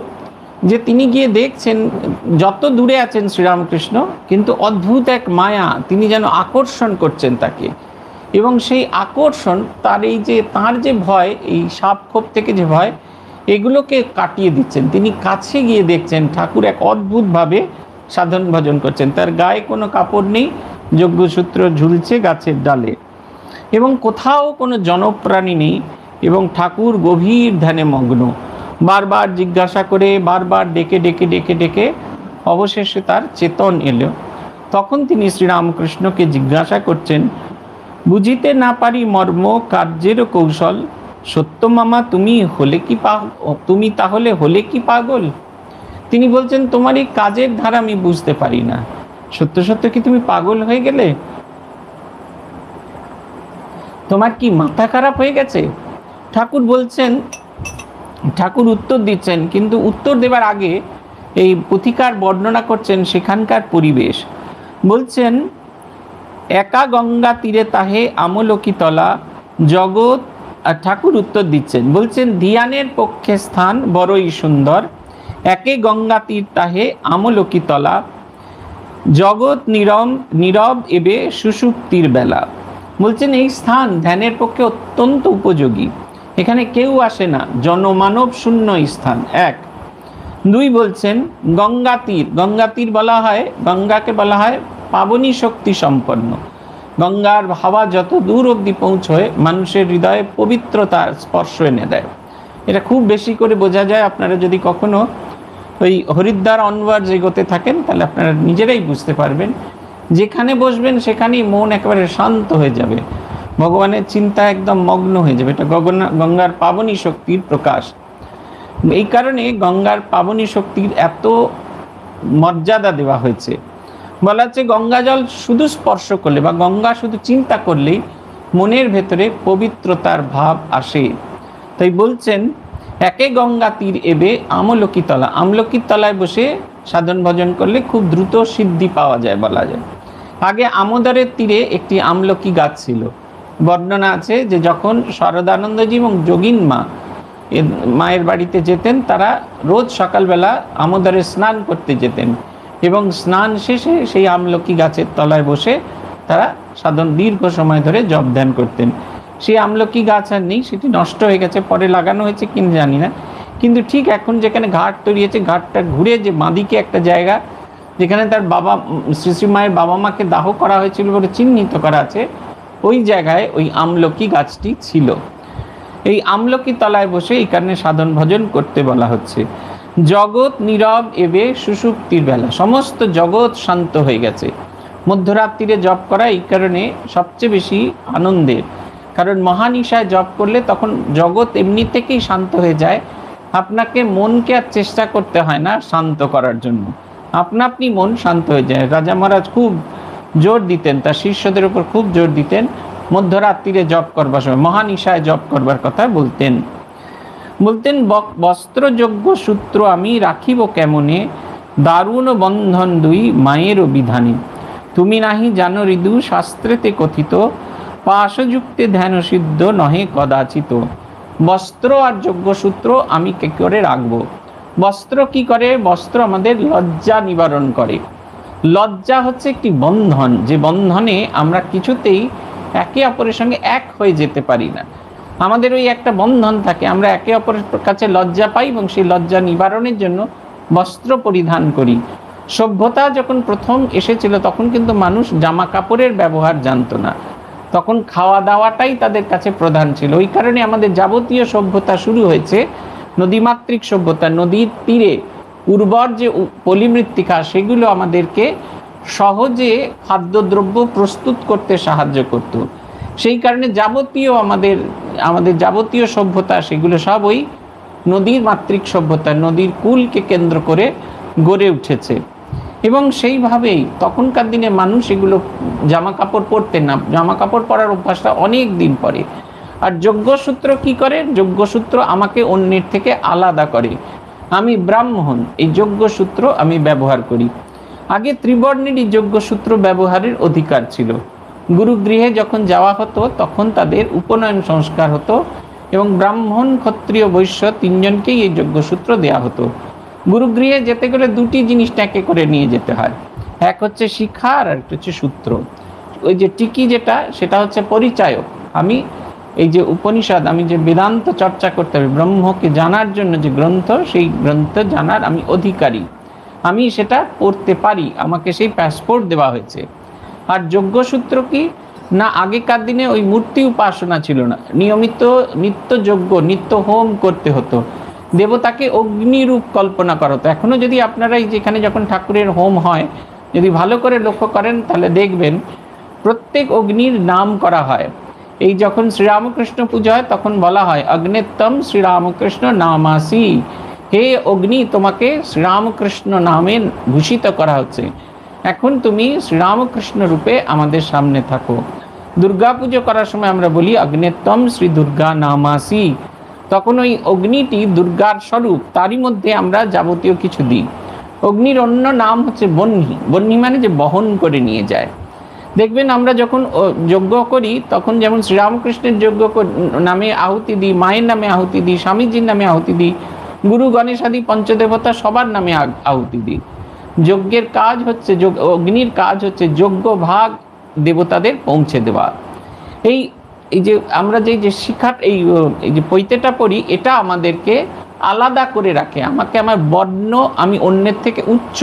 যে তিনি গিয়ে দেখছেন যত দূরে আছেন শ্রীরামকৃষ্ণ, কিন্তু অদ্ভুত এক মায়া, তিনি যেন আকর্ষণ করছেন তাকে। এবং সেই আকর্ষণ তার এই যে তার যে ভয়, এই সাপ খোপ থেকে যে ভয়, এগুলোকে কাটিয়ে দিচ্ছেন। তিনি কাছে গিয়ে দেখছেন ঠাকুর এক অদ্ভুতভাবে সাধন ভজন করছেন, তার গায়ে কোনো কাপড় নেই, যজ্ঞসূত্র ঝুলছে গাছের ডালে এবং কোথাও কোনো জনপ্রাণী নেই, এবং ঠাকুর গভীর ধ্যানে মগ্ন। বারবার জিজ্ঞাসা করে, বারবার ডেকে ডেকে ডেকে ডেকে অবশেষে তার চেতন এলো। তখন তিনি শ্রীরামকৃষ্ণকে জিজ্ঞাসা করছেন, বুঝিতে না পারি মর্ম কার্যের কৌশল, সত্য মামা তুমি তাহলে হলে কি পাগল? তিনি বলছেন, তোমার এই কাজের ধারা আমি বুঝতে পারি না। সত্য সত্য কি তুমি পাগল হয়ে গেলে? তোমার কি মাথা খারাপ হয়ে গেছে? ঠাকুর বলছেন, ঠাকুর উত্তর দিচ্ছেন, কিন্তু উত্তর দেবার আগে এই পুথিকার বর্ণনা করছেন সেখানকার পরিবেশ। বলছেন, একা গঙ্গা তীরে তাহে আমলকি তলা জগৎ। আর ঠাকুর উত্তর দিচ্ছেন, বলছেন, ধ্যানের পক্ষে স্থান বড়ই সুন্দর, একে গঙ্গা তীর তাহে আমলকি তলা জগৎ নীরব এবে সুষুপ্তির বেলা। বলছেন এই স্থান ধ্যানের পক্ষে অত্যন্ত উপযোগী, এখানে কেউ আসে না, জনমানব শূন্য স্থান। এক। দুই বলছেন, গঙ্গা তীর বলা হয়, গঙ্গাকে বলা হয় পাবনী শক্তি সম্পন্ন। গঙ্গার হাওয়া যত দূর অবধি পৌঁছয় মানুষের হৃদয়ে পবিত্রতার স্পর্শ এনে দেয়। এটা খুব বেশি করে বোঝা যায় আপনারা যদি কখনো ওই হরিদ্বার অনওয়ার্ড এগোতে থাকেন, তাহলে আপনারা নিজেরাই বুঝতে পারবেন। যেখানে বসবেন সেখানেই মন একেবারে শান্ত হয়ে যাবে, ভগবানের চিন্তা একদম মগ্ন হয়ে যাবে। এটা গঙ্গার পাবনী শক্তির প্রকাশ। এই কারণে গঙ্গার পাবনী শক্তির এত মর্যাদা দেওয়া হয়েছে। বলা হচ্ছে গঙ্গা জল শুধু স্পর্শ করলে বা গঙ্গা শুধু চিন্তা করলেই মনের ভেতরে পবিত্রতার ভাব আসে। তাই বলছেন, একে গঙ্গা তীর এবে আমলকি তলা। আমলকির তলায় বসে সাধন ভজন করলে খুব দ্রুত সিদ্ধি পাওয়া যায় বলা যায়। আগে আমোদরের তীরে একটি আমলকি গাছ ছিল। বর্ণনা আছে যে যখন শরদানন্দজি এবং যোগিন মায়ের বাড়িতে যেতেন, তারা রোজ সকালবেলা আমোদরে স্নান করতে যেতেন এবং স্নান শেষে সেই আমলকি গাছের তলায় বসে তারা সাধন দীর্ঘ সময় ধরে জপ ধ্যান করতেন। সেই আমলকি গাছ আর নেই, সেটি নষ্ট হয়ে গেছে, পরে লাগানো হয়েছে কিনা জানি না। কিন্তু ঠিক এখন যেখানে ঘাট তৈরি হয়েছে, ঘাটটা ঘুরে যে বাঁদিকে একটা জায়গা যেখানে তার বাবা শ্রী মায়ের বাবা মাকে দাহ করা হয়েছিল বলে চিহ্নিত করা আছে, ওই জায়গায় ওই আমলকি গাছটি ছিল। এই আমলকি তলায় বসে এই কারণে সাধন ভজন করতে বলা হচ্ছে। জগৎ নীরব এবে সুষুপ্তির বেলা, সমস্ত জগৎ শান্ত হয়ে গেছে। মধ্যরাত্রিরে জপ করা এই কারণে সবচেয়ে বেশি আনন্দের, কারণ মহানিশায় জপ করলে তখন জগৎ এমনি থেকেই শান্ত হয়ে যায়। আপনাকে মনকে আর চেষ্টা করতে হয় না শান্ত করার জন্য, আপনা আপনি মন শান্ত হয়ে যায়। রাজা মহারাজ খুব জোর দিতেন, তার শিষ্যদের উপর খুব জোর দিতেন মধ্যরাত্রিরে জপ করবার সময়, মহানিশায় জপ করবার কথা বলতেন। বস্ত্রযোগ্য সূত্র আমি রাখিব কেমনে, দারুণ বন্ধন দুই মায়ের বিধানে। তুমি নাহি জানো হৃদু শাস্ত্রেতে কথিত, পাশযুক্তে ধ্যান সিদ্ধ নহে কদাচিত। বস্ত্র আর যোগ্যসূত্র আমি কি করে রাখবো? বস্ত্র কি করে? বস্ত্র আমাদের লজ্জা নিবারণ করে। লজ্জা হচ্ছে একটি বন্ধন, যে বন্ধনে আমরা কিছুতেই একে অপরের সঙ্গে এক হয়ে যেতে পারি না। আমাদের ওই একটা বন্ধন থাকে, আমরা একে অপরের কাছে লজ্জা পাই এবং সেই লজ্জা নিবারণের জন্য বস্ত্র পরিধান করি। সভ্যতা যখন প্রথম এসেছিল তখন কিন্তু মানুষ জামা কাপড়ের ব্যবহার জানতো না, তখন খাওয়া দাওয়াটাই তাদের কাছে প্রধান ছিল। ওই কারণে আমাদের যাবতীয় সভ্যতা শুরু হয়েছে নদীমাতৃক সভ্যতা। নদীর তীরে উর্বর যে পলিমৃত্তিকা, সেগুলো আমাদেরকে সহজে খাদ্যদ্রব্য প্রস্তুত করতে সাহায্য করত। সেই কারণে যাবতীয় আমাদের যাবতীয় সভ্যতা সেগুলো সব ওই নদীর মাতৃক সভ্যতা, নদীর কুলকে কেন্দ্র করে গড়ে উঠেছে। এবং সেইভাবেই তখনকার দিনে মানুষ এগুলো জামা কাপড় পরতেন না, জামা কাপড় পরার অভ্যাসটা অনেক দিন পরে। আর যোগ্যসূত্র কি করে? যোগ্যসূত্র আমাকে অন্যের থেকে আলাদা করে। আমি ব্রাহ্মণ, এই যোগ্যসূত্র আমি ব্যবহার করি। আগে ত্রিবর্ণেরই যোগ্যসূত্র ব্যবহারের অধিকার ছিল। গুরুগৃহে যখন যাওয়া হতো তখন তাদের উপনয়ন সংস্কার হতো এবং ব্রাহ্মণ, ক্ষত্রিয়, বৈশ্য তিনজনকেই এই যোগ্যসূত্র দেওয়া হতো। গুরুগৃহে যেতে গেলে দুটি জিনিস ট্যাকে করে নিয়ে যেতে হয়, এক হচ্ছে শিখা আর একটা হচ্ছে সূত্র। ওই যে টিকি যেটা, সেটা হচ্ছে পরিচায়ক। আমি এই যে উপনিষদ, আমি যে বেদান্ত চর্চা করতে হবে, ব্রহ্মকে জানার জন্য যে গ্রন্থ, সেই গ্রন্থ জানার আমি অধিকারী, আমি সেটা পড়তে পারি, আমাকে সেই পাসপোর্ট দেওয়া হয়েছে। আর যোগ্যসূত্র কি না, আগেকার দিনে ওই মূর্তি উপাসনা ছিল না, নিয়মিত নিত্য যজ্ঞ, নিত্য হোম করতে হতো, দেবতাকে অগ্নিরূপ কল্পনা করা হতো। এখনও যদি আপনারা যেখানে যখন ঠাকুরের হোম হয়, যদি ভালো করে লক্ষ্য করেন তাহলে দেখবেন প্রত্যেক অগ্নির নাম করা হয়। এই যখন শ্রীরামকৃষ্ণ পুজো হয় তখন বলা হয় অগ্নেত্তম শ্রীরামকৃষ্ণ নামাসি, হে অগ্নি, তোমাকে শ্রীরামকৃষ্ণ নামে ভূষিত করা হচ্ছে, এখন তুমি শ্রীরামকৃষ্ণ রূপে আমাদের সামনে থাকো। দুর্গা পুজো করার সময় আমরা বলি অগ্নেত্তম শ্রী দুর্গা নামাসি, তখন ওই অগ্নিটি দুর্গার স্বরূপ, তারই মধ্যে আমরা যাবতীয় কিছু দিই। অগ্নির অন্য নাম হচ্ছে বহ্নি। বহ্নি মানে যে বহন করে নিয়ে যায়। দেখবেন আমরা যখন যজ্ঞ করি তখন যেমন শ্রীরামকৃষ্ণের যজ্ঞ নামে আহুতি দিই, মায়ের নামে আহুতি দিই, স্বামীজির নামে আহুতি দিই, গুরু গণেশ আদি পঞ্চদেবতা সবার নামে আহুতি দিই। যজ্ঞের কাজ হচ্ছে, অগ্নির কাজ হচ্ছে যজ্ঞ ভাগ দেবতাদের পৌঁছে দেওয়া। এই যে আমরা যে শিক্ষা, এই যে পৈতেটা পড়ি, এটা আমাদেরকে আলাদা করে রাখে, আমাকে আমার বর্ণ, আমি অন্যের থেকে উচ্চ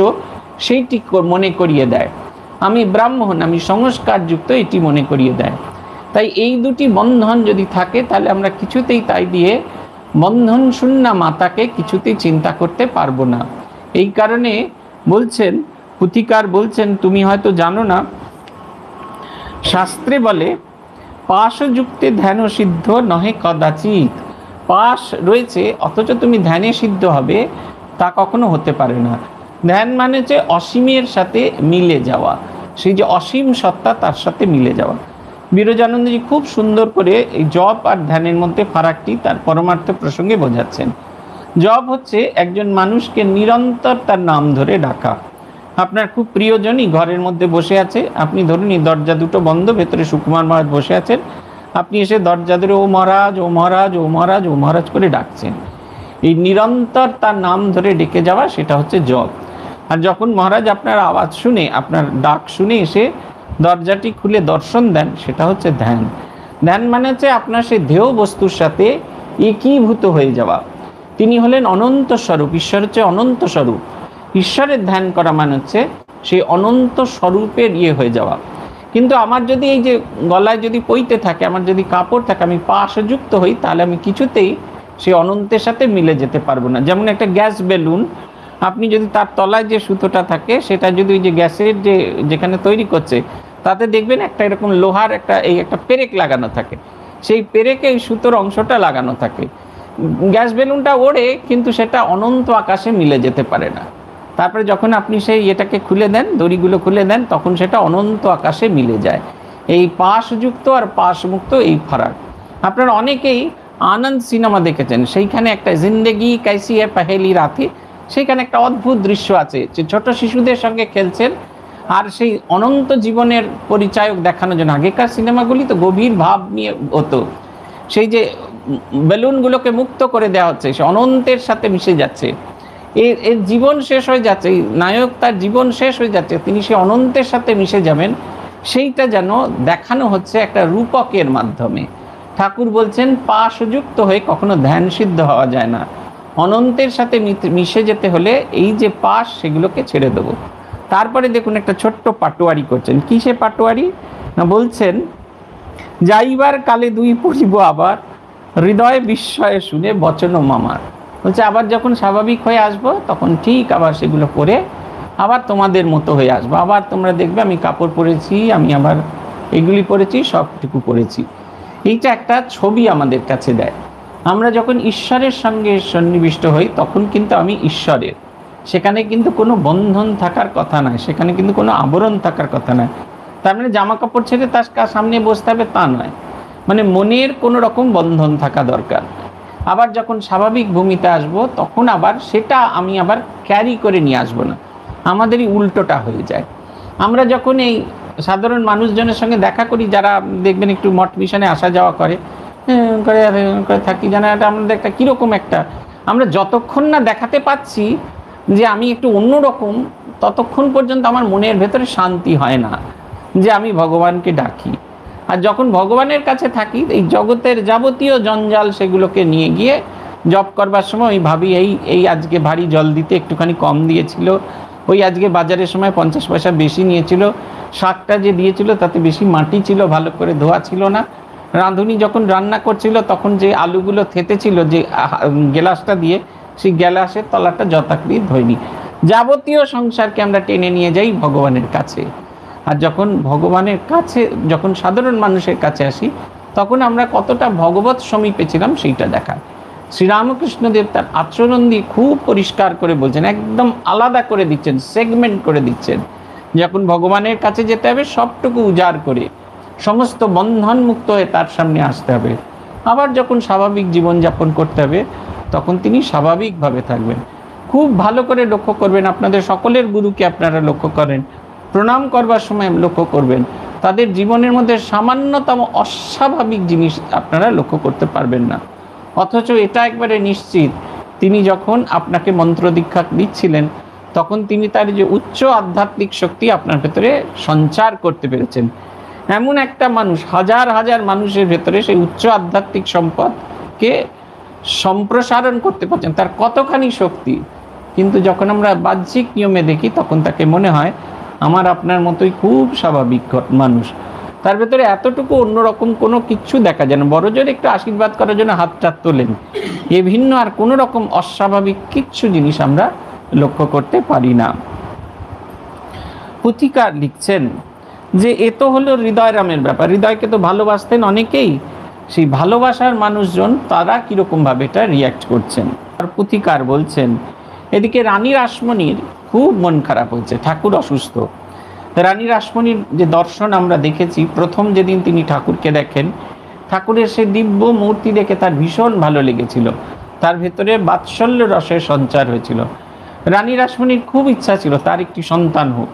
সেইটি মনে করিয়ে দেয়। আমি ব্রাহ্মণ, আমি সংস্কারযুক্ত, এটি মনে করিয়ে দেয়। তাই এই দুটি বন্ধন যদি থাকে তাহলে আমরা কিছুতেই তাই দিয়ে বন্ধন শূন্য মাতাকে কিছুতেই চিন্তা করতে পারবো না। এই কারণে বলছেন, পুথিকার বলছেন, তুমি হয়তো জানো না, শাস্ত্রে বলে পাশযুক্তে ধ্যান সিদ্ধ নহে কদাচিৎ। পাশ রয়েছে অথচ তুমি ধ্যানে সিদ্ধ হবে, তা কখনো হতে পারে না। ধ্যান মানে যে অসীমের সাথে মিলে যাওয়া, সেই যে অসীম সত্তা তার সাথে মিলে যাওয়া। বিরজানন্দজি খুব সুন্দর করে এই জপ আর ধ্যানের মধ্যে ফারাকটি তার পরমার্থ প্রসঙ্গে বোঝাচ্ছেন। জপ হচ্ছে একজন মানুষকে নিরন্তর তার নাম ধরে ডাকা। আপনার খুব প্রিয়জনই ঘরের মধ্যে বসে আছে, আপনি ধরুন এই দরজা দুটো বন্ধ, ভেতরে সুকুমার মহারাজ বসে আছেন, আপনি এসে দরজা ধরে ও মহারাজ, ও মহারাজ, ও মহারাজ, ও মহারাজ করে ডাকছেন। এই নিরন্তর তার নাম ধরে ডেকে যাওয়া, সেটা হচ্ছে জপ। আর যখন মহারাজ আপনার আওয়াজ শুনে, আপনার ডাক শুনে এসে দরজাটি খুলে দর্শন দেন, সেটা হচ্ছে ধ্যান। ধ্যান মানে হচ্ছে আপনার সেই ধ্যেয় বস্তুর সাথে একীভূত হয়ে যাওয়া। তিনি হলেন অনন্ত স্বরূপ, ঈশ্বর হচ্ছে অনন্ত স্বরূপ। ঈশ্বরের ধ্যান করা মানে হচ্ছে সেই অনন্ত স্বরূপের হয়ে যাওয়া। কিন্তু আমার যদি এই যে গলায় যদি পইতে থাকে, আমার যদি কাপড় থাকে, আমি পাশযুক্ত হই, তাহলে আমি কিছুতেই সেই অনন্তের সাথে মিলে যেতে পারবো না। যেমন একটা গ্যাস বেলুন, আপনি যদি তার তলায় যে সুতোটা থাকে, সেটা যদি ওই যে গ্যাসের যেখানে তৈরি করছে, তাতে দেখবেন একটা এরকম লোহার একটা পেরেক লাগানো থাকে, সেই পেরেকে এই সুতোর অংশটা লাগানো থাকে। গ্যাস বেলুনটা ওড়ে, কিন্তু সেটা অনন্ত আকাশে মিলে যেতে পারে না। তারপরে যখন আপনি সেই এটাকে খুলে দেন, দড়িগুলো খুলে দেন, তখন সেটা অনন্ত আকাশে মিলে যায়। এই পাশযুক্ত আর পাশমুক্ত এই ফারাক। আপনারা অনেকেই আনন্দ সিনেমা দেখেছেন, সেইখানে একটা জিন্দেগি কাইসি এ পহেলি রাতে, সেইখানে একটা অদ্ভুত দৃশ্য আছে যে ছোট শিশুদের সঙ্গে খেলছেন, আর সেই অনন্ত জীবনের পরিচায়ক দেখানোর জন্য, আগেকার সিনেমাগুলি তো গভীর ভাব নিয়ে হতো, সেই যে বেলুনগুলোকে মুক্ত করে দেওয়া হচ্ছে, সে অনন্তের সাথে মিশে যাচ্ছে, এর জীবন শেষ হয়ে যাচ্ছে, নায়ক তার জীবন শেষ হয়ে যাচ্ছে, তিনি সে অনন্তের সাথে মিশে যাবেন, সেইটা যেন দেখানো হচ্ছে একটা রূপকের মাধ্যমে। ঠাকুর বলছেন পাশযুক্ত হয়ে কখনো ধ্যান সিদ্ধ হওয়া যায় না। অনন্তের সাথে মিশে যেতে হলে এই যে পাশ, সেগুলোকে ছেড়ে দেবো। তারপরে দেখুন একটা ছোট্ট পাটোয়ারি করছেন। কি সে পাটোয়ারি না, বলছেন যাইবার কালে দুই পড়িব আবার, হৃদয় বিস্ময়ে শুনে বচন মামার। বলছে আবার যখন স্বাভাবিক হয়ে আসবো, তখন ঠিক আবার সেগুলো পরে আবার তোমাদের মতো হয়ে আসবো। আবার তোমরা দেখবে আমি কাপড় পরেছি, আমি আবার এগুলি পরেছি, সবটুকু করেছি। এইটা একটা ছবি আমাদের কাছে দেয়। আমরা যখন ঈশ্বরের সঙ্গে সন্নিবিষ্ট হই, তখন কিন্তু আমি ঈশ্বরের, সেখানে কিন্তু কোনো বন্ধন থাকার কথা নয়, সেখানে কিন্তু কোনো আবরণ থাকার কথা নয়। তার মানে জামা কাপড় ছেড়ে তার সামনে বসতে হবে তা নয়, মানে মনের কোনো রকম বন্ধন থাকা দরকার। আবার যখন স্বাভাবিক ভূমিতে আসবো, তখন আবার সেটা আমি আবার ক্যারি করে নিয়ে আসবো না, আমাদেরই উল্টোটা হয়ে যায়। আমরা যখন এই সাধারণ মানুষজনের সঙ্গে দেখা করি, যারা দেখবেন একটু মঠ মিশনে আসা যাওয়া করে থাকি, জানা এটা আমাদের একটা কীরকম একটা, আমরা যতক্ষণ না দেখাতে পাচ্ছি যে আমি একটু অন্যরকম, ততক্ষণ পর্যন্ত আমার মনের ভেতরে শান্তি হয় না যে আমি ভগবানকে ডাকি। আর যখন ভগবানের কাছে থাকি, এই জগতের যাবতীয় জঞ্জাল সেগুলোকে নিয়ে গিয়ে জপ করবার সময় ওই ভাবি এই আজকে ভারী জল দিতে একটুখানি কম দিয়েছিল, ওই আজকে বাজারের সময় 50 পয়সা বেশি নিয়েছিল, শাকটা যে দিয়েছিল তাতে বেশি মাটি ছিল, ভালো করে ধোয়া ছিল না, রাঁধুনি যখন রান্না করছিল তখন যে আলুগুলো থেতেছিল যে গ্লাসটা দিয়ে, সেই গ্লাসের তলাটা যথাক্রমে ধোয়নি। যাবতীয় সংসারকে আমরা টেনে নিয়ে যাই ভগবানের কাছে। আর যখন ভগবানের কাছে, যখন সাধারণ মানুষের কাছে আসি, তখন আমরা কতটা ভগবত সমীপে ছিলাম সেইটা দেখা। শ্রীরামকৃষ্ণদেব তার আচরণ দিয়ে খুব পরিষ্কার করে বলছেন, একদম আলাদা করে দিচ্ছেন, সেগমেন্ট করে দিচ্ছেন। যখন ভগবানের কাছে যেতে হবে সবটুকু উজাড় করে সমস্ত বন্ধন মুক্ত হয়ে তার সামনে আসতে হবে। আবার যখন স্বাভাবিক জীবনযাপন করতে হবে তখন তিনি স্বাভাবিকভাবে থাকবেন। খুব ভালো করে লক্ষ্য করবেন, আপনাদের সকলের গুরুকে আপনারা লক্ষ্য করেন, প্রণাম করবার সময় লক্ষ্য করবেন, তাদের জীবনের মধ্যে সামান্যতম অস্বাভাবিক জিনিস আপনারা লক্ষ্য করতে পারবেন না। অথচ এটা একবারে নিশ্চিত, তিনি যখন আপনাকে মন্ত্র দীক্ষা দিচ্ছিলেন তখন তিনি তার যে উচ্চ আধ্যাত্মিক শক্তি আপনার ভেতরে সঞ্চার করতে পেরেছেন। এমন একটা মানুষ, হাজার হাজার মানুষের ভেতরে সেই উচ্চ আধ্যাত্মিক সম্পদকে সম্প্রসারণ করতে পারছেন, তার কতখানি শক্তি। কিন্তু যখন আমরা বাহ্যিক নিয়মে দেখি তখন তাকে মনে হয় আমার আপনার মতোই খুব স্বাভাবিক মানুষ, তার ভেতরে এতটুকু অন্যরকম কোনো কিছু দেখা যায় না। বড়জোর একটু আশীর্বাদ করার জন্য হাতটা তোলেন, এ ভিন্ন আর কোনো রকম অস্বাভাবিক কিচ্ছু জিনিস আমরা লক্ষ্য করতে পারি না। পুথিকার লিখছেন যে এ তো হলো হৃদয়রামের ব্যাপার, হৃদয়কে তো ভালোবাসতেন অনেকেই, সেই ভালোবাসার মানুষজন তারা কীরকমভাবে এটা রিয়্যাক্ট করছেন। আর পুথিকার বলছেন এদিকে রানী রাসমণির খুব মন খারাপ হয়েছে, ঠাকুর অসুস্থ। রানী রাসমণির যে দর্শন আমরা দেখেছি, প্রথম যেদিন তিনি ঠাকুরকে দেখেন, ঠাকুরের সেই দিব্য মূর্তি দেখে তার ভীষণ ভালো লেগেছিল, তার ভেতরে বাৎসল্য রসের সঞ্চার হয়েছিল। রানী রাসমণির খুব ইচ্ছা ছিল তার একটি সন্তান হোক,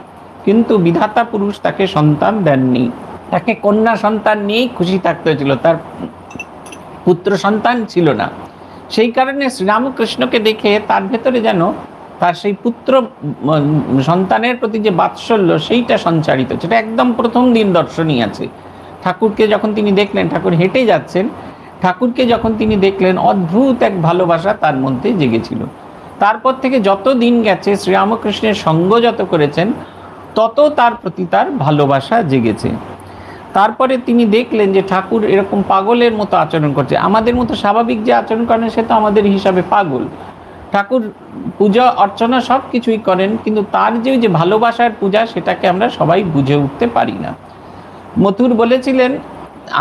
কিন্তু বিধাতা পুরুষ তাকে সন্তান দেননি, তাকে কন্যা সন্তান নিয়েই খুশি থাকতে হয়েছিল, তার পুত্র সন্তান ছিল না। সেই কারণে শ্রীরামকৃষ্ণকে দেখে তার ভেতরে যেন তার সেই পুত্র সন্তানের প্রতি যে বাৎসল্য সেইটা সঞ্চারিত, সেটা একদম প্রথম দিন দর্শনই আছে। ঠাকুরকে যখন তিনি দেখলেন, ঠাকুর হেঁটে যাচ্ছেন, ঠাকুরকে যখন তিনি দেখলেন অদ্ভুত এক ভালোবাসা তার মধ্যে জেগেছিল। তারপর থেকে যত দিন গেছে, শ্রীরামকৃষ্ণের সঙ্গ যত করেছেন তত তার প্রতি তার ভালোবাসা জেগেছে। তারপরে তিনি দেখলেন যে ঠাকুর এরকম পাগলের মতো আচরণ করছে, আমাদের মতো স্বাভাবিক যে আচরণ করেন সে তো আমাদের হিসাবে পাগল। ঠাকুর পূজা অর্চনা সব কিছুই করেন, কিন্তু তার যে ভালোবাসার পূজা সেটাকে আমরা সবাই বুঝে উঠতে পারি না। মথুর বলেছিলেন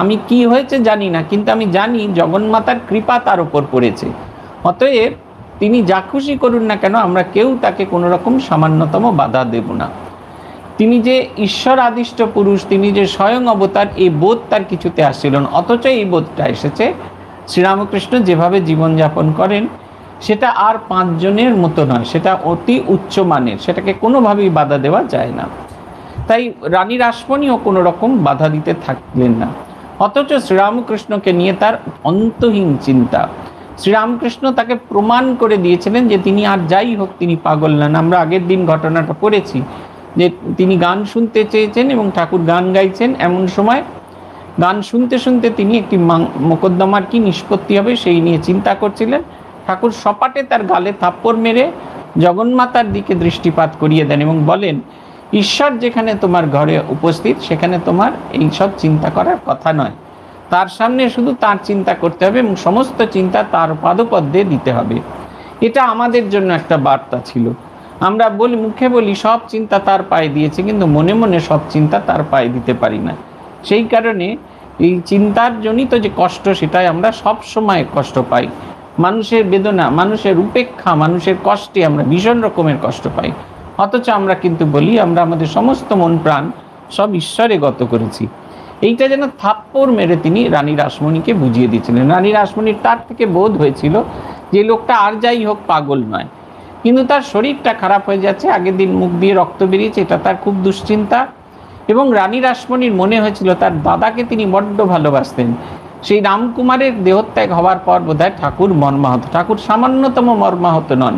আমি কি হয়েছে জানি না, কিন্তু আমি জানি জগন্মাতার কৃপা তার উপর পড়েছে, অতএব তিনি যা খুশি করুন না কেন আমরা কেউ তাকে কোনো রকম সামান্যতম বাধা দেব না। তিনি যে ঈশ্বর আদিষ্ট পুরুষ, তিনি যে স্বয়ং অবতার, এই বোধ তার কিছুতে আসছিল না। অথচ এই বোধটা এসেছে শ্রীরামকৃষ্ণ যেভাবে জীবনযাপন করেন সেটা আর পাঁচজনের মতো নয়, সেটা অতি উচ্চমানের, সেটাকে কোনোভাবেই বাধা দেওয়া যায় না। তাই রানী রাসমণিও কোনো রকম বাধা দিতে থাকলেন না। অথচ শ্রীরামকৃষ্ণকে নিয়ে তার অন্তহীন চিন্তা। শ্রীরামকৃষ্ণ তাকে প্রমাণ করে দিয়েছিলেন যে তিনি আর যাই হোক তিনি পাগল নন। আমরা আগের দিন ঘটনাটা পড়েছি যে তিনি গান শুনতে চেয়েছেন এবং ঠাকুর গান গাইছেন, এমন সময় গান শুনতে শুনতে তিনি একটি মোকদ্দমার কি নিষ্পত্তি হবে সেই নিয়ে চিন্তা করছিলেন। ঠাকুর সপাটে তার গালে থাপ্পড় মেরে জগন্মাতার দিকে দৃষ্টিপাত করিয়ে দেন এবং বলেন ঈশ্বর যেখানে তোমার ঘরে উপস্থিত সেখানে তোমার এইসব চিন্তা করার কথা নয়, তার সামনে শুধু তার চিন্তা করতে হবে এবং সমস্ত চিন্তা তার পাদপদ্মে দিতে হবে। এটা আমাদের জন্য একটা বার্তা ছিল। আমরা বলি, মুখে বলি সব চিন্তা তার পায়ে দিয়েছে, কিন্তু মনে মনে সব চিন্তা তার পায়ে দিতে পারি না। সেই কারণে এই চিন্তার জনিত যে কষ্ট সেটাই আমরা সব সময় কষ্ট পাই। মানুষের বেদনা, মানুষের উপেক্ষা, মানুষের কষ্টে আমরা ভীষণ রকমের কষ্ট পাই। অথচ আমরা কিন্তু বলি আমরা আমাদের সমস্ত মন প্রাণ সব ঈশ্বরে গত করেছি। এইটা যেন থাপ্পড় মেরে তিনি রানী রাসমণিকে বুঝিয়ে দিয়েছিলেন। রানী রাসমণির তার থেকে বোধ হয়েছিল যে লোকটা আর যাই হোক পাগল নয়, কিন্তু তার শরীরটা খারাপ হয়ে যাচ্ছে, আগের দিন মুখ দিয়ে রক্ত বেরিয়েছে, এটা তার খুব দুশ্চিন্তা। এবং রানী রাসমণির মনে হয়েছিল তার দাদাকে তিনি বড্ড ভালোবাসতেন। সেই রামকুমারের দেহত্যাগ হওয়ার পর বোধহয় ঠাকুর মর্মাহত। ঠাকুর সামান্যতম মর্মাহত নন,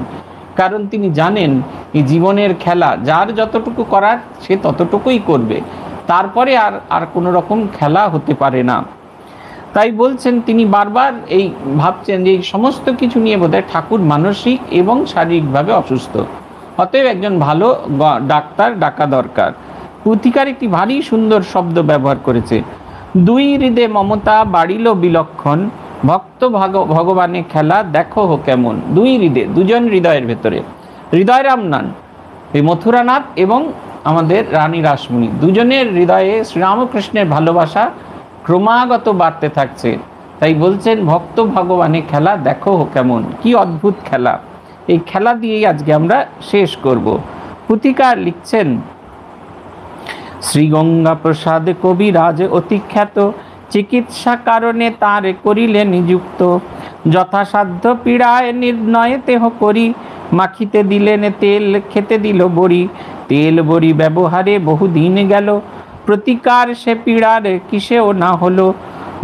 কারণ তিনি জানেন এই জীবনের খেলা যার যতটুকু করার সে ততটুকুই করবে, তারপরে আর কোনো রকম খেলা হতে পারে না। তাই বলছেন তিনি বারবার এই ভাবছেন যে এই সমস্ত কিছু নিয়ে বোধহয় ঠাকুর মানসিক এবং শারীরিকভাবে অসুস্থ, অতএব একজন ভালো ডাক্তার ডাকা দরকার। পুথিকার একটি ভারী সুন্দর শব্দ ব্যবহার করেছে, দুই হৃদে মমতা বাড়িল বিলক্ষণ, ভক্ত ভগবানে খেলা দেখো হো কেমন। দুই হৃদে, দুজন হৃদয়ের ভেতরে, হৃদয়রাম নন, এই মথুরানাথ এবং আমাদের রানী রাসমণি, দুজনের হৃদয়ে শ্রীরামকৃষ্ণের ভালোবাসা ক্রমাগত বাড়তে থাকছে। তাই বলছেন ভক্ত ভগবানে খেলা দেখো কেমন, কি অদ্ভুত খেলা। এই খেলা দিয়েই আজকে আমরা শেষ করব। পুথিকার লিখছেন, শ্রী গঙ্গা প্রসাদ কবিরাজ অতি খ্যাত, চিকিৎসা কারণে তার করিলে নিযুক্ত, যথাসাধ্য পীড়ায় নির্ণয় তেহ করি, মাখিতে দিলেন তেল খেতে দিল বড়ি, তেল বড়ি ব্যবহারে বহুদিন গেল, প্রতিকার সে পীড়ার কিসেও না হলো,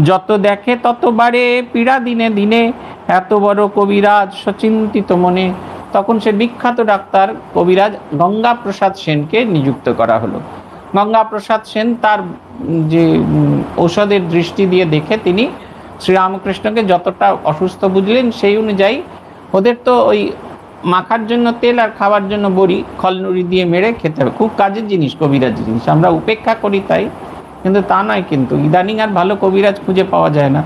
যত দেখে তত বাড়ে পীড়া দিনে দিনে, এত বড় কবিরাজ সচিন্তিত মনে। তখন সে বিখ্যাত ডাক্তার কবিরাজ গঙ্গা প্রসাদ সেনকে নিযুক্ত করা হলো। গঙ্গা প্রসাদ সেন তার যে ঔষধের দৃষ্টি দিয়ে দেখে তিনি শ্রীরামকৃষ্ণকে যতটা অসুস্থ বুঝলেন, সেই অনুযায়ী ওদের তো ওই মাখার জন্য তেল আর খাওয়ার জন্য বড়ি খলনুড়ি দিয়ে মেরে খেতে হবে, খুব কাজের জিনিস, কবিরাজ জিনিস। আমরা উপেক্ষা করি তাই, কিন্তু তা নয়। কিন্তু ইদানিং আর ভালো কবিরাজ খুঁজে পাওয়া যায় না।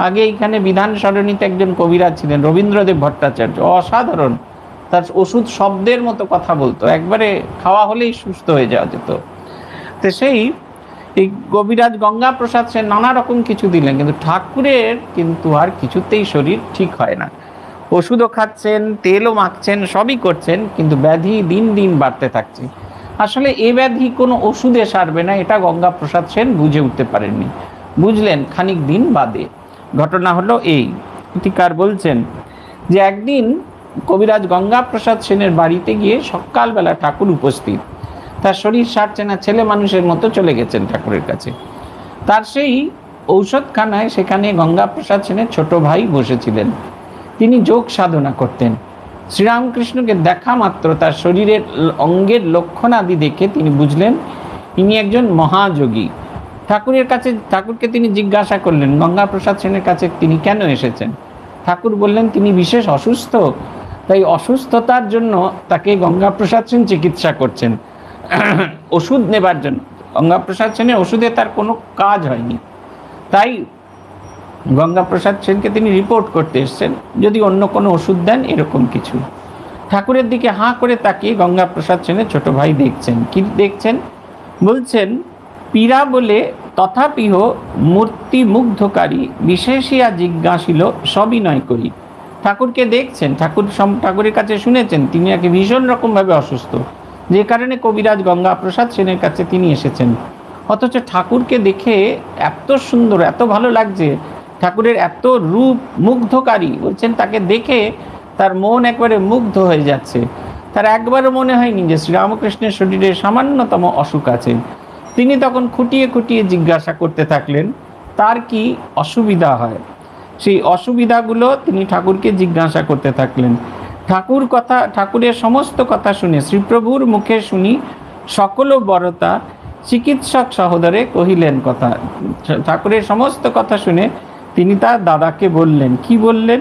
আগে এইখানে বিধান সরণিতে একজন কবিরাজ ছিলেন, রবীন্দ্রদেব ভট্টাচার্য, অসাধারণ। তার ওষুধ শব্দের মতো কথা বলতো, একবারে খাওয়া হলেই সুস্থ হয়ে যাওয়া যেত। তো সেই এই কবিরাজ গঙ্গা প্রসাদ সে নানা রকম কিছু দিলেন, কিন্তু ঠাকুরের কিন্তু আর কিছুতেই শরীর ঠিক হয় না। ওষুধও খাচ্ছেন, তেলও মাখছেন, সবই করছেন, কিন্তু ব্যাধি দিন দিন বাড়তে থাকছে। আসলে এ ব্যাধি কোনো ওষুধে সারবে না, এটা গঙ্গা প্রসাদ সেন বুঝে উঠতে পারেননি। বুঝলেন খানিক দিন বাদে। ঘটনা হলো এই, পুথিকার বলছেন যে একদিন কবিরাজ গঙ্গা প্রসাদ সেনের বাড়িতে গিয়ে সকালবেলা ঠাকুর উপস্থিত, তার শরীর সারছে না, ছেলে মানুষের মতো চলে গেছেন ঠাকুরের কাছে। তার সেই ঔষধখানায় সেখানে গঙ্গা প্রসাদ সেনের ছোট ভাই বসেছিলেন। তিনি যোগ সাধনা করতেন। শ্রীরামকৃষ্ণকে দেখা মাত্র তার শরীরের অঙ্গের লক্ষণাদি দেখে তিনি বুঝলেন ইনি একজন মহাযোগী। ঠাকুরকে তিনি জিজ্ঞাসা করলেন, গঙ্গা প্রসাদ সেনের কাছে তিনি কেন এসেছেন? ঠাকুর বললেন তিনি বিশেষ অসুস্থ, তাই অসুস্থতার জন্য তাকে গঙ্গা প্রসাদ সেন চিকিৎসা করছেন ওষুধ নেবার জন্য। গঙ্গা প্রসাদ সেনের ওষুধে তার কোনো কাজ হয়নি, তাই গঙ্গা প্রসাদ সেনকে তিনি রিপোর্ট করতে এসেছেন, যদি অন্য কোনো ওষুধ দেন, এরকম কিছু। ঠাকুরের দিকে হাঁ করে তাকিয়ে গঙ্গা প্রসাদ সেনের ছোট ভাই দেখছেন। কি দেখছেন? বলছেন, পীড়া বলে তথাপিহ মূর্তি মুগ্ধকারী বিশেষিয়া জিজ্ঞাসিল সবিনয় করি। ঠাকুরকে দেখছেন, ঠাকুরের কাছে শুনেছেন তিনি নাকি ভীষণ রকমভাবে অসুস্থ, যে কারণে কবিরাজ গঙ্গা প্রসাদ সেনের কাছে তিনি এসেছেন। অথচ ঠাকুরকে দেখে এত সুন্দর, এত ভালো লাগছে, ঠাকুরের এত রূপ মুগ্ধকারী, বলছেন তাকে দেখে তার মন একবারে মুগ্ধ হয়ে যাচ্ছে। তার একবারও মনে হয়নি যে শ্রীরামকৃষ্ণের শরীরে সামান্যতম অসুখ আছে। তিনি তখন খুঁটিয়ে খুঁটিয়ে জিজ্ঞাসা করতে থাকলেন তার কি অসুবিধা হয়। সেই অসুবিধাগুলো তিনি ঠাকুরকে জিজ্ঞাসা করতে থাকলেন। ঠাকুরের সমস্ত কথা শুনে শ্রীপ্রভুর মুখে শুনি সকল বরতা চিকিৎসক সহোদরে কহিলেন কথা। ঠাকুরের সমস্ত কথা শুনে তিনি তার দাদাকে বললেন, কি বললেন?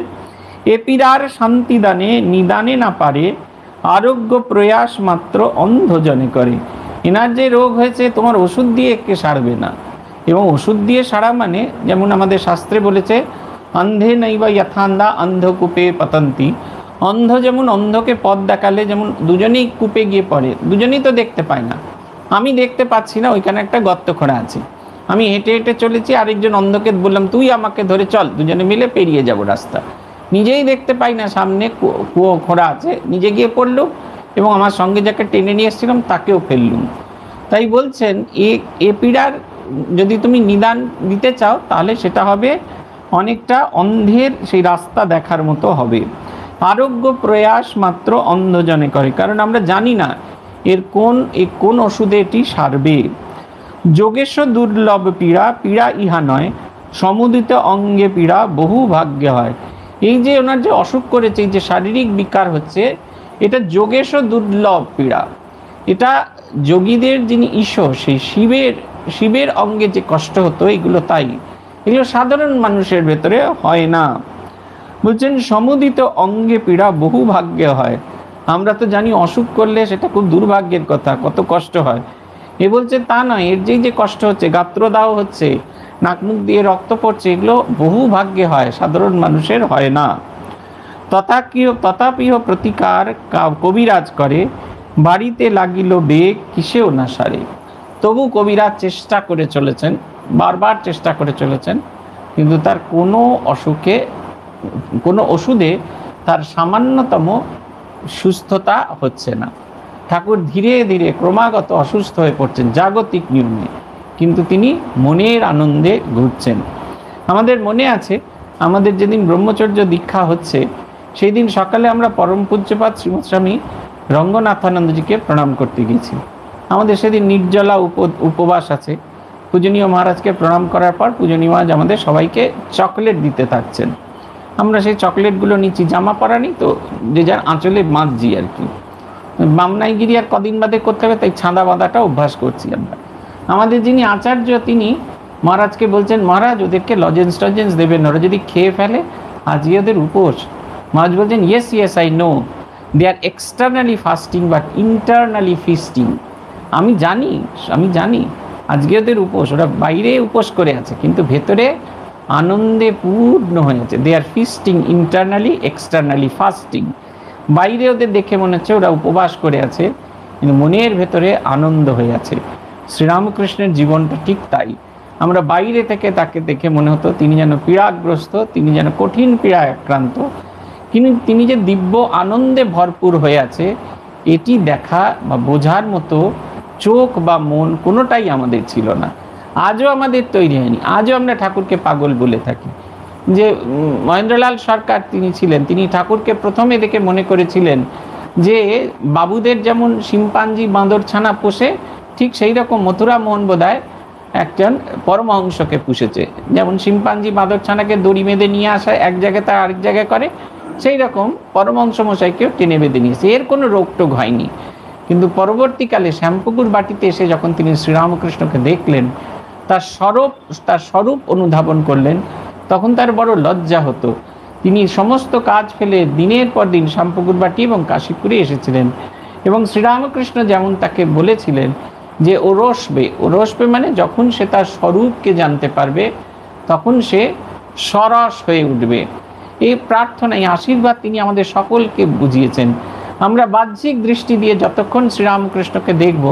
এ পীড়ার শান্তিদানে নিদানে না পারে, আরোগ্য প্রয়াস মাত্র অন্ধজনে করে। এনার যে রোগ হয়েছে তোমার ওষুধ দিয়ে একে সারবে না। এবং ওষুধ দিয়ে সারা মানে, যেমন আমাদের শাস্ত্রে বলেছে, অন্ধে নৈবা যথান্ধা অন্ধকূপে পতন্তি। অন্ধ যেমন অন্ধকে পথ দেখালে যেমন দুজনেই কূপে গিয়ে পড়ে, দুজনেই তো দেখতে পায় না। আমি দেখতে পাচ্ছি না ওইখানে একটা গর্ত খোঁড়া আছে, আমি হেঁটে হেঁটে চলেছি, আরেকজন অন্ধকে বললাম তুই আমাকে ধরে চল, দুজনে মিলে পেরিয়ে যাব রাস্তা। নিজেই দেখতে পাই না সামনে কুয়ো খোঁড়া আছে, নিজে গিয়ে পড়লুম এবং আমার সঙ্গে যাকে টেনে নিয়ে এসেছিলাম তাকেও ফেললুম। তাই বলছেন এ পীড়ার যদি তুমি নিদান দিতে চাও তাহলে সেটা হবে অনেকটা অন্ধের সেই রাস্তা দেখার মতো হবে। আরোগ্য প্রয়াস মাত্র অন্ধজনে করে, কারণ আমরা জানি না কোন ওষুধে এটি সারবে। যোগেশ দুর্লভ পীড়া, পীড়া ইহা নয়, সমুদিত অঙ্গে পীড়া বহু ভাগ্যে হয়। এই যে ওনার যে অসুখ করেছে, এই যে শারীরিক বিকার হচ্ছে, এটা যোগেশ দুর্লভ পীড়া। এটা যোগীদের যিনি ঈশ্বর, সেই শিবের অঙ্গে যে কষ্ট হতো, এগুলো তাই, এগুলো সাধারণ মানুষের ভেতরে হয় না। বলছেন সমুদিত অঙ্গে পীড়া বহু ভাগ্যে হয়। আমরা তো জানি অসুখ করলে সেটা খুব দুর্ভাগ্যের কথা, কত কষ্ট হয়। এ বলছে তা নয়, এর যে কষ্ট হচ্ছে, গাত্রদাহ হচ্ছে, নাক মুখ দিয়ে রক্ত পড়ছে, এগুলো বহু ভাগ্যে হয়, সাধারণ মানুষের হয় না। তথাপিও প্রতিকার কবিরাজ করে, বাড়িতে লাগিল বেগ কিসেও না সারে। তবু কবিরাজ চেষ্টা করে চলেছেন, বারবার চেষ্টা করে চলেছেন, কিন্তু তার কোনো ওষুধে তার সামান্যতম সুস্থতা হচ্ছে না। ঠাকুর ধীরে ধীরে ক্রমাগত অসুস্থ হয়ে পড়ছেন জাগতিক নিয়মে, কিন্তু তিনি মনের আনন্দে ঘুরছেন। আমাদের মনে আছে, আমাদের যেদিন ব্রহ্মচর্য দীক্ষা হচ্ছে সেই দিন সকালে আমরা পরম পূজ্যপাদ শ্রীমৎ স্বামী রঙ্গনাথানন্দজিকে প্রণাম করতে গেছি। আমাদের সেদিন নির্জলা উপবাস আছে। পূজনীয় মহারাজকে প্রণাম করার পর পূজনীয় মহারাজ আমাদের সবাইকে চকলেট দিতে থাকছেন। আমরা সেই চকলেটগুলো নিচ্ছি, জামা পরা নেই তো, যে যার আঁচলে বাঁধছি আর কি। বামনাইগিরি আর কদিন বাদে করতে হবে, তাই ছাঁদা বাঁধাটা অভ্যাস করছি আমরা। আমাদের যিনি আচার্য তিনি মহারাজকে বলছেন, মহারাজ ওদেরকে লজেন্স টজেন্স দেবেন, ওরা যদি খেয়ে ফেলে আজকে ওদের উপোস। মহারাজ বলছেন, yes yes I know, they are externally fasting but internally feasting. আমি জানি আজকে ওদের উপোস, ওরা বাইরে উপোস করে আছে কিন্তু ভেতরে আনন্দে পূর্ণ হয়ে আছে। দে আর ফিস্টিং ইন্টারনালি এক্সটার্নালি ফাস্টিং। বাইরে ওদের দেখে মনে হচ্ছে ওরা উপবাস করে আছে, কিন্তু মনের ভেতরে আনন্দ হয়ে আছে। শ্রীরামকৃষ্ণের জীবনটা ঠিক তাই। আমরা বাইরে থেকে তাকে দেখে মনে হতো তিনি যেন পীড়াগ্রস্ত, তিনি যেন কঠিন পীড়ায় আক্রান্ত, কিন্তু তিনি যে দিব্য আনন্দে ভরপুর হয়ে আছে এটি দেখা বা বোঝার মতো চোখ বা মন কোনোটাই আমাদের ছিল না। আজও আমাদের তৈরি হয়নি। আজও আমরা ঠাকুরকে পাগল বলে থাকি। যে মহেন্দ্রলাল সরকার তিনি ছিলেন, তিনি ঠাকুরকে প্রথমে দেখে মনে করেছিলেন যে বাবুদের যেমন শিম্পাঞ্জি বাঁদর ছানা পোষে, ঠিক সেই রকম মথুরা মোহন বোধহয় একজন পরমহংসকে পুষেছে। যেমন শিম্পাঞ্জি বাঁদর ছানাকে দড়ি বেঁধে নিয়ে আসা এক জায়গায় তার আরেক জায়গায় করে, সেই রকম পরমহংস মশাইকেও টেনে বেঁধে নিয়েছে। এর কোনো রোগটোগ হয়নি। কিন্তু পরবর্তীকালে শ্যামপুকুর বাটিতে এসে যখন তিনি শ্রীরামকৃষ্ণকে দেখলেন, তার স্বরূপ অনুধাবন করলেন, তখন তার বড় লজ্জা হতো। তিনি সমস্ত কাজ ফেলে দিনের পর দিন শ্যামপুকুর বাটি এবং কাশীপুরে এসেছিলেন, এবং শ্রীরামকৃষ্ণ যেমন তাকে বলেছিলেন যে ও রসবে মানে যখন সে তার স্বরূপকে জানতে পারবে তখন সে সরস হয়ে উঠবে। এই প্রার্থনা, এই আশীর্বাদ তিনি আমাদের সকলকে বুঝিয়েছেন। আমরা বাহ্যিক দৃষ্টি দিয়ে যতক্ষণ শ্রীরামকৃষ্ণকে দেখব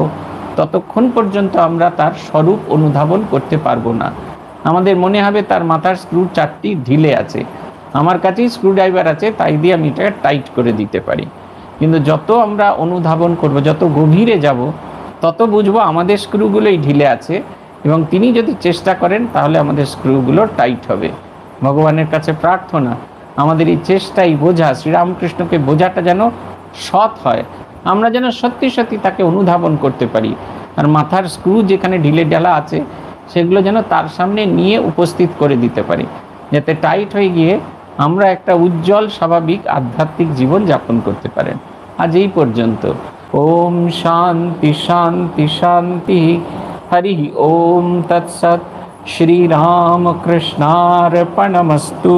ততক্ষণ পর্যন্ত আমরা তার স্বরূপ অনুধাবন করতে পারবো না। আমাদের মনে হবে তার মাথার স্ক্রু 4টি ঢিলে আছে, আমার কাছেই স্ক্রুড্রাইভার আছে, তাই দিয়ে আমি এটাকে টাইট করে দিতে পারি। কিন্তু যত আমরা অনুধাবন করব, যত গভীরে যাব, তত বুঝবো আমাদের স্ক্রুগুলোই ঢিলে আছে, এবং তিনি যদি চেষ্টা করেন তাহলে আমাদের স্ক্রুগুলো টাইট হবে। ভগবানের কাছে প্রার্থনা আমাদের এই চেষ্টাই বোঝা, শ্রীরামকৃষ্ণকে বোঝাটা যেন সৎ হয়, আমরা যেন সত্যি সত্যি তাকে অনুধাবন করতে পারি। আর মাথার স্ক্রু যেখানে ঢিলে ঢালা আছে সেগুলো যেন তার সামনে নিয়ে উপস্থিত করে দিতে পারি, যাতে টাইট হয়ে গিয়ে আমরা একটা উজ্জ্বল স্বাভাবিক আধ্যাত্মিক জীবন যাপন করতে পারেন। আজ এই পর্যন্ত। ওম শান্তি শান্তি শান্তি। হরি ওম তৎসৎ। শ্রীরামকৃষ্ণার্পণমস্তু।